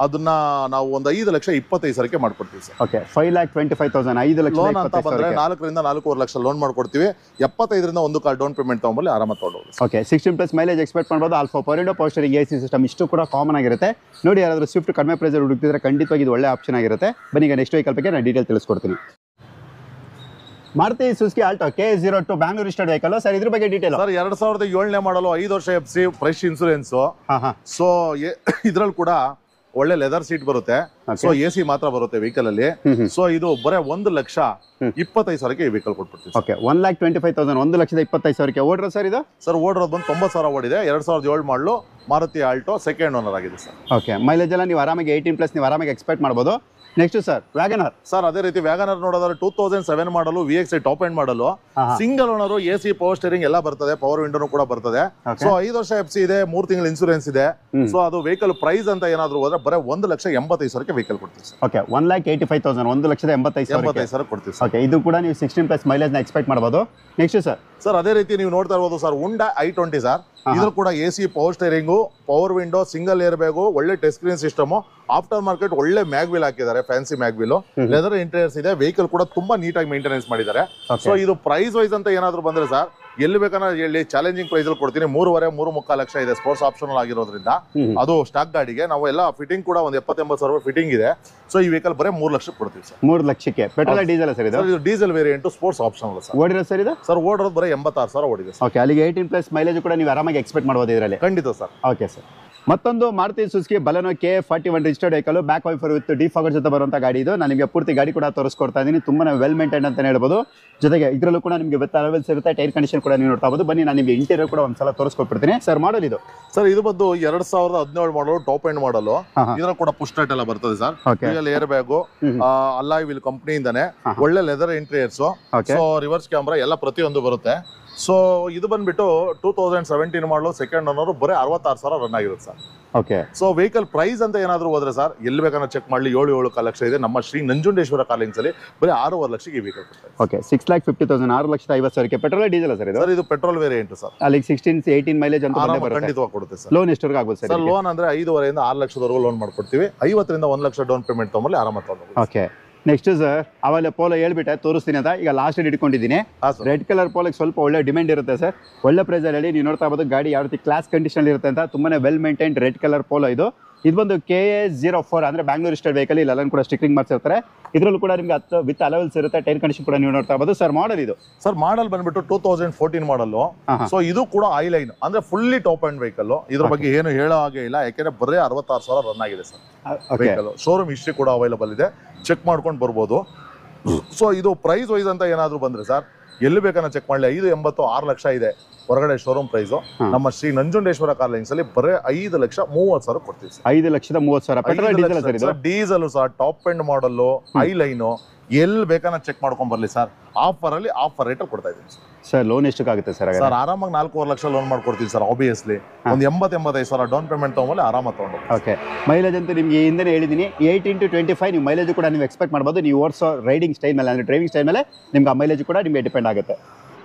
ಅದನ್ನ ನಾವು ಒಂದು 5,25,000 ಮಾಡ್ಕೊಡ್ತೀವಿ ಸರ್. ಓಕೆ, 5,25,000 5,25,000 ಲೋನ್ ಅಂತ ಬಂದ್ರೆ 4 ರಿಂದ 4.5 ಲಕ್ಷ ಲೋನ್ ಮಾಡ್ಕೊಡ್ತೀವಿ. 75 ರಿಂದ 1 ಕಾರ್ ಡೌನ್ ಪೇಮೆಂಟ್ ತಗೊಂಬಲ್ಲಿ ಆರಾಮಾಗಿ ತಗೊಂಡೋಗಿ. ಓಕೆ, 16+ ಮೈಲೇಜ್ ಎಕ್ಸ್ಪೆಕ್ಟ್ ಮಾಡಬಹುದು. Alpha power window, power steering, AC system ಇಷ್ಟು ಕೂಡ ಕಾಮನ್ ಆಗಿರುತ್ತೆ. ನೋಡಿ, ಯಾರಾದ್ರೂ ಸ್ವಿಫ್ಟ್ ಕಡಿಮೆ ಪ್ರೈಸ್ ಹುಡುಕ್ತಿದ್ರೆ ಖಂಡಿತವಾಗಿ ಇದು ಒಳ್ಳೆ ಆಪ್ಷನ್ ಆಗಿರುತ್ತೆ. ಬನ್ನಿ ಈಗ ನೆಕ್ಸ್ಟ್ ವೆಹಿಕಲ್ ಬಗ್ಗೆ ನಾನು ಡೀಟೇಲ್ ತಿಳಿಸ್ಕೊಡ್ತೀನಿ. Maruti Suzuki Alto K02 Bangalore registered vehicle sir. ಇದ್ರ ಬಗ್ಗೆ ಡೀಟೇಲ್ ಸರ್ 2007 ಮಾಡಲು, 5 ವರ್ಷ FC, ಫ್ರೆಶ್ ಇನ್ಸೂರೆನ್ಸ್. ಸೊ ಇದ್ರಲ್ಲಿ ಕೂಡ ಒಳ್ಳೆ ಲೆದರ್ ಸೀಟ್ ಬರುತ್ತೆ. ಸೊ AC ಮಾತ್ರ ಬರುತ್ತೆ ವೆಹಿಕಲ್ ಅಲ್ಲಿ. ಸೊ ಇದು ಬರೀ 1,25,000 ಈ ವೆಹಿಕಲ್ ಕೊಟ್ಬಿಡ್ತೀವಿ. ಓಕೆ, 1,25,000 1,25,000 ಓಡ್ರ ಸರ್ ಇದು? ಸರ್ ಓಡಿರೋದು ಬಂದು 90,000 ಓಡಿದೆ. 2007 ಮಾಡಲು ಮಾರುತಿ ಆಲ್ಟೋ ಸೆಕೆಂಡ್ ಓನರ್ ಆಗಿದೆ ಸರ್. ಓಕೆ, ಮೈಲೇಜ್ ಎಲ್ಲ ನೀವು ಆರಾಮಾಗಿ 18+ ನೀವು ಆರಾಮಾಗಿ ಎಕ್ಸ್ಪೆಕ್ಟ್ ಮಾಡಬಹುದು. Next sir Wagon R. ಸರ್ ಅದೇ ರೀತಿ ವ್ಯಾಗನರ್ ನೋಡೋದಾದ್ರೆ 2007 ಮಾಡಲು, VXI ಟಾಪ್ ಎಂಡ್ ಮಾಡಲು, single owner, AC, power steering ಎಲ್ಲ ಬರ್ತದೆ, ಪವರ್ ವಿಂಡೋನು ಕೂಡ ಬರ್ತದೆ. ಸೊ 5 ವರ್ಷ FC ಇದೆ, 3 ತಿಂಗಳ ಇನ್ಸೂರೆನ್ಸ್ ಇದೆ. ಸೊ ಅದು ವೆಹಿಕಲ್ ಪ್ರೈಸ್ ಅಂತ ಏನಾದ್ರು ಹೋದ್ರೆ ಬರೀ 1,80,000 ವೆಹಿಕಲ್ ಕೊಡ್ತೀವಿ ಸರ್. ಓಕೆ, 1,85,000 1,85,000 ಕೊಡ್ತೀವಿ. ಓಕೆ, ಇದು ಕೂಡ ನೀವು 16+ ಮೈಲೇಜ್ ನ ಎಕ್ಸ್ಪೆಕ್ಟ್ ಮಾಡಬಹುದು. ನೆಕ್ಸ್ಟ್ ಸರ್ ಅದೇ ರೀತಿ ನೀವು ನೋಡ್ತಾ ಇರ್ಬೋದು ಸರ್, Honda i20 ಸರ್. ಇದ್ರ ಕೂಡ AC, power steering, power window, single air bag, ಒಳ್ಳೆ touch screen system, after market ಒಳ್ಳೆ ಮ್ಯಾಗ್ವಿಲ್ ಹಾಕಿದ್ದಾರೆ, ಫ್ಯಾನ್ಸಿ ಮ್ಯಾಗ್ವಿಲ್, ಲೆದರ್ ಇಂಟೀರಿಯರ್ಸ್ ಇದೆ. ವೆಹಿಕಲ್ ಕೂಡ ತುಂಬಾ ನೀಟಾಗಿ ಮೇಂಟೆನೆನ್ಸ್ ಮಾಡಿದ್ದಾರೆ. ಸೊ ಇದು ಪ್ರೈಸ್ ವೈಸ್ ಅಂತ ಏನಾದ್ರು ಬಂದ್ರೆ ಸರ್ ಎಲ್ಲಿ ಬೇಕನ್ನ ಹೇಳಿ ಚಾಲೆಂಜಿಂಗ್ ಪ್ರೈಸ್ ಅಲ್ಲಿ ಕೊಡ್ತೀನಿ. 3.5 ಲಕ್ಷ ಇದೆ, ಸ್ಪೋರ್ಟ್ಸ್ ಆಪ್ಷನಲ್ ಆಗಿರೋದ್ರಿಂದ. ಅದು ಸ್ಟಾಕ್ ಗಾಡಿಗೆ ನಾವು ಎಲ್ಲ ಫಿಟ್ಟಿಂಗ್ ಕೂಡ ಒಂದು 70-80,000 ಫಿಟ್ಟಿಂಗ್ ಇದೆ. ಸೊ ಈ ವೆಹಿಕಲ್ ಬರೀ 3 ಲಕ್ಷ ಕೊಡ್ತೀವಿ ಸರ್. 3 ಲಕ್ಷಕ್ಕೆ ಪೆಟ್ರೋಲ್ ಡೀಸೆಲ್ ಸರ್ ಇದು? ಇದು diesel variant, sports optional sir. ಓಡಿರೋ ಸರ್ ಇದು? ಸರ್ ಓಡಿರೋದು ಬರೀ 86,000 ಓಡಿದೆ. ಓಕೆ, ಅಲ್ಲಿಗೆ 18+ ಮೈಲೇಜ್ ಕೂಡ ನೀವು ಆರಾಮಾಗಿ ಎಕ್ಸ್ಪೆಕ್ಟ್ ಮಾಡಬಹುದು ಇದರಲ್ಲಿ. ಖಂಡಿತ ಸರ್. ಓಕೆ ಸರ್, ಮತ್ತೊಂದು Maruti Suzuki Baleno K41 registered vehicle, back wiper with defogger ಜೊತೆ ಬರುವಂತ ಗಾಡಿ ಇದು. ನಾನು ನಿಮಗೆ ಪೂರ್ತಿ ಗಾಡಿ ಕೂಡ ತೋರಿಸ್ಕೊಡ್ತಾ ಇದ್ದೀನಿ. ತುಂಬಾ ವೆಲ್ ಮೇಂಟೈನ್ ಅಂತ ಹೇಳ್ಬೋದು. ಜೊತೆಗೆ ಇದರಲ್ಲೂ ಕೂಡ ನಿಮಗೆ ವಿತ್ ಅಲವೆನ್ಸ್ ಇರುತ್ತೆ, ಟೈರ್ ಕಂಡೀಷನ್ ಕೂಡ ನೀವು ನೋಡ್ತಾ ಬನ್ನಿ ನಾನು ನಿಮಗೆ ಇಂಟೀರಿಯರ್ ಕೂಡ ಒಂದ್ಸಲ ತೋರಿಸ್ಕೊಡ್ಬಿಡ್ತೀನಿ ಸರ್. ಮಾಡಲ್ ಇದು ಸರ್, ಇದು ಬಂದು 2017 ಮಾಡಲು, ಟಾಪ್ ಎಂಡ್ ಮಾಡಲು. ಇದರ ಕೂಡ ಪುಷ್ ಸ್ಟಾರ್ಟ್ ಎಲ್ಲ ಬರ್ತದೆ sir. Air bag, alloy wheel ಕಂಪ್ನಿಯಿಂದಾನೆ, ಒಳ್ಳೆ leather interiors, so reverse camera ಎಲ್ಲ ಪ್ರತಿಯೊಂದು ಬರುತ್ತೆ. ಸೊ ಇದು ಬಂದ್ಬಿಟ್ಟು 2017 ಮಾಡಲು, ಸೆಕೆಂಡ್ ಓನರ್, ಬರೀ 66,000 ರನ್ ಆಗಿರುತ್ತೆ ಸರ್. ಓಕೆ. ಸೊ ವೆಹಿಕಲ್ ಪ್ರೈಸ್ ಅಂತ ಏನಾದ್ರು ಹೋದ್ರೆ ಸರ್ ಎಲ್ಲಿ ಬೇಕಾದ್ರೆ ಚೆಕ್ ಮಾಡಲಿ 7.7 ಲಕ್ಷ ಇದೆ. ನಮ್ಮ ಶ್ರೀ ನಂಜುಂಡೇಶ್ವರ ಕಾರ್ಲಿಂಗ್ಸ್ ಅಲ್ಲಿ ಬರೀ 6.5 ಲಕ್ಷಕ್ಕೆ ಈ ವೆಹಿಕಲ್ ಕೊಡ್ತಾರೆ. ಓಕೆ. 6,50,000 6,50,000 ಪೆಟ್ರೋಲ್ ಡೀಸೆಲ್ ಸರ್ ಇದು? ಸರ್ ಇದು ಪೆಟ್ರೋಲ್ ವೇರಿಯಂಟ್ ಸರ್. ಅಲ್ಲಿ 16-18 ಮೈಲೇಜ್ ಅಂತ ಖಂಡಿತವಾಗಿ ಕೊಡುತ್ತೆ ಸರ್. ಲೋನ್ ಎಷ್ಟವರೆಗೂ ಆಗ್ಬೋದು ಸರ್? ಲೋನ್ ಅಂದ್ರೆ 5.5 6 ಲಕ್ಷದವರೆಗೂ ಲೋನ್ ಮಾಡ್ಕೊಡ್ತೀವಿ. 50 ರಿಂದ 1 ಲಕ್ಷ ಡೌನ್ ಪೇಮೆಂಟ್ ತಗೊಂಡ್ರೆ ಆರಾಮ ತಗೊಂಡು. ಓಕೆ. ನೆಕ್ಸ್ಟ್ ಸರ್ ಅವೆಲ್ಲ ಪೋಲೋ ಹೇಳ್ಬಿಟ್ಟೆ ತೋರಿಸ್ತೀನಿ ಅಂತ ಈಗ ಲಾಸ್ಟ್ ಇಟ್ಕೊಂಡಿದ್ದೀನಿ. ರೆಡ್ ಕಲರ್ ಪೋಲೋಗೆ ಸ್ವಲ್ಪ ಒಳ್ಳೆ ಡಿಮ್ಯಾಂಡ್ ಇರುತ್ತೆ ಸರ್. ಒಳ್ಳೆ ಪ್ರೈಸ್ ಅಲ್ಲಿ ನೀವು ನೋಡ್ತಾ ಇರ್ಬೋದು ಗಾಡಿ ಯಾವ ರೀತಿ ಕ್ಲಾಸ್ ಕಂಡೀಷನ್ ಇರುತ್ತೆ ಅಂತ. ತುಂಬಾನೇ well maintained red colour polo ಇದು. ಇದು ಬಂದು KA04 ಅಂದ್ರೆ ಬ್ಯಾಂಗ್ಳೂರ್ ಸ್ಟೇಟ್ ವೆಹಿಕಲ್. ಇಲ್ಲೆಲ್ಲ ಕೂಡ ಸ್ಟಿಕರಿಂಗ್ ಮಾಡ್ಸಿರ್ತಾರೆ. ಇದರಲ್ಲೂ ಕೂಡ ನಿಮ್ಗೆ 10 ವಿತ್ ಅಲವೆಲ್ಸ್ ಇರುತ್ತೆ. ಟೈರ್ ಕಂಡೀಷನ್ ಕೂಡ ನೀವು ನೋಡ್ತಾ ಇರ್ಬೋದು. ಸರ್ ಮಾಡಲ್ ಇದು? ಸರ್ ಮಾಡಲ್ ಬಂದ್ಬಿಟ್ಟು 2014 ಮಾಡಲ್. ಸೊ ಇದು ಕೂಡ ಐ ಲೈನ್ ಅಂದ್ರೆ ಫುಲ್ಲಿ ಟಾಪ್ ಅಂಡ್ ವೆಹಿಕಲ್. ಇದ್ರ ಬಗ್ಗೆ ಏನು ಹೇಳೋ ಹಾಗೆ ಇಲ್ಲ, ಯಾಕೆಂದ್ರೆ ಬರೀ 66,000 ರನ್ ಆಗಿದೆ ಸರ್ ವೆಹಿಕಲ್. ಶೋರೂಮ್ ಹಿಸ್ಟ್ರಿ ಕೂಡ ಅವೈಲಬಲ್ ಇದೆ, ಚೆಕ್ ಮಾಡ್ಕೊಂಡು ಬರ್ಬೋದು. ಸೊ ಇದು ಪ್ರೈಸ್ ವೈಸ್ ಅಂತ ಏನಾದ್ರು ಬಂದ್ರೆ ಸರ್ ಎಲ್ಲಿ ಬೇಕನ್ನ ಚೆಕ್ ಮಾಡಲಿ 5.80 6 ಲಕ್ಷ ಇದೆ ಹೊರಗಡೆ ಶೋರೂಮ್ ಪ್ರೈಸ್. ನಮ್ಮ ಶ್ರೀ ನಂಜುಂಡೇಶ್ವರ ಕಾರ್ಲಿಂಗ್ಸ್ ಅಲ್ಲಿ ಬರೀ 5,30,000 ಕೊಡ್ತೀವಿ ಸರ್. 5,30,000 ಪೆಟ್ರೋಲ್ ಡೀಸೆಲ್ ಸರ್ ಇದು? Diesel sir, top end model, I line, ಎಲ್ಲಿ ಬೇಕನ್ನ ಚೆಕ್ ಮಾಡ್ಕೊಂಡ್ ಬರ್ಲಿ ಸರ್. ಆಫರ್ ಅಲ್ಲಿ ಆಫರ್ ರೇಟ್ ಕೊಡ್ತಾ ಇದೀವಿ ಸರ್. ಲೋನ್ ಎಷ್ಟಕ್ಕಾಗುತ್ತೆ ಸರ್? ಸರ್ ಆರಾಮಾಗಿ 4.5 ಲಕ್ಷ ಲೋನ್ ಮಾಡ್ಕೊಡ್ತೀವಿ ಸರ್. ಆಬ್ವಿಯಸ್ಲಿ ಒಂದು 80-85,000 ಡೌನ್ ಪೇಮೆಂಟ್ ತಗೊಂಡ್ಮೇಲೆ ಆರಾಮ ತಗೊಂಡು. ಓಕೆ. ಮೈಲೇಜ್ ಅಂತ ನಿಮಗೆ ಹಿಂದೆ ಹೇಳಿದ್ದೀನಿ 18-25 ನೀವು ಮೈಲೇಜ್ ಕೂಡ ನೀವು ಎಕ್ಸ್ಪೆಕ್ಟ್ ಮಾಡ್ಬೋದು. ನೀವು ಓಡಿಸೋ ರೈಡಿಂಗ್ ಸ್ಟೈಲ್ ಮೇಲೆ ಅಂದ್ರೆ ಡ್ರೈವಿಂಗ್ ಸ್ಟೈಲ್ ಮೇಲೆ ನಿಮ್ಗೆ ಆ ಮೈಲೇಜ್ ಕೂಡ ನಿಮಗೆ ಡಿಪೆಂಡ್ ಆಗುತ್ತೆ.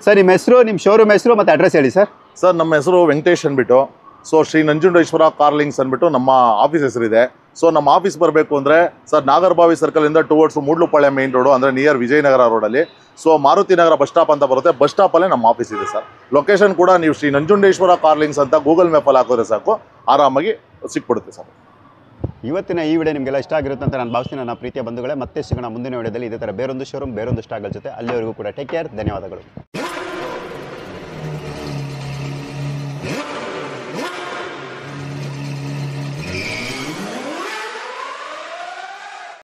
ಸರ್ ನಿಮ್ಮ ಹೆಸರು, ನಿಮ್ಮ ಶೋರೂಮ್ ಹೆಸರು ಮತ್ತು ಅಡ್ರೆಸ್ ಹೇಳಿ ಸರ್. ಸರ್ ನಮ್ಮ ಹೆಸರು ವೆಂಕಟೇಶ್ ಅಂದ್ಬಿಟ್ಟು. ಸೊ ಶ್ರೀ ನಂಜುಂಡೇಶ್ವರ ಕಾರ್ಲಿಂಗ್ಸ್ ಅಂದ್ಬಿಟ್ಟು ನಮ್ಮ ಆಫೀಸ್ ಹೆಸರಿದೆ. ಸೊ ನಮ್ಮ ಆಫೀಸ್ ಬರಬೇಕು ಅಂದರೆ ಸರ್ ನಾಗರಬಾವಿ ಸರ್ಕಲ್ ಇಂದ ಟುವರ್ಡ್ಸ್ ಮೂಡ್ಲುಪಾಳ್ಯ ಮೇನ್ ರೋಡು ಅಂದರೆ ನಿಯರ್ ವಿಜಯನಗರ ರೋಡಲ್ಲಿ. ಸೊ ಮಾರುತಿ ನಗರ ಬಸ್ ಸ್ಟಾಪ್ ಅಂತ ಬರುತ್ತೆ, ಬಸ್ ಸ್ಟಾಪಲ್ಲೇ ನಮ್ಮ ಆಫೀಸ್ ಇದೆ ಸರ್. ಲೊಕೇಶನ್ ಕೂಡ ನೀವು ಶ್ರೀ ನಂಜುಂಡೇಶ್ವರ ಕಾರ್ಲಿಂಗ್ಸ್ ಅಂತ ಗೂಗಲ್ ಮ್ಯಾಪಲ್ಲಿ ಹಾಕಿದ್ರೆ ಸಾಕು, ಆರಾಮಾಗಿ ಸಿಕ್ಬಿಡುತ್ತೆ ಸರ್. ಇವತ್ತಿನ ಈ ವಿಡಿಯೋ ನಿಮಗೆಲ್ಲ ಇಷ್ಟ ಆಗಿರುತ್ತೆ ಅಂತ ನಾನು ಭಾವಿಸ್ತೀನಿ ನನ್ನ ಪ್ರೀತಿಯ ಬಂಧುಗಳೇ. ಮತ್ತೆ ಸಿಗೋಣ ಮುಂದಿನ ವಿಡಿಯೋದಲ್ಲಿ ಇದೇ ಥರ ಬೇರೊಂದು ಶೋರೂಮ್ ಬೇರೊಂದು ಸ್ಟಾಕ್ಗಳ ಜೊತೆ. ಅಲ್ಲಿವರೆಗೂ ಕೂಡ ಟೇಕ್ ಕೇರ್. ಧನ್ಯವಾದಗಳು.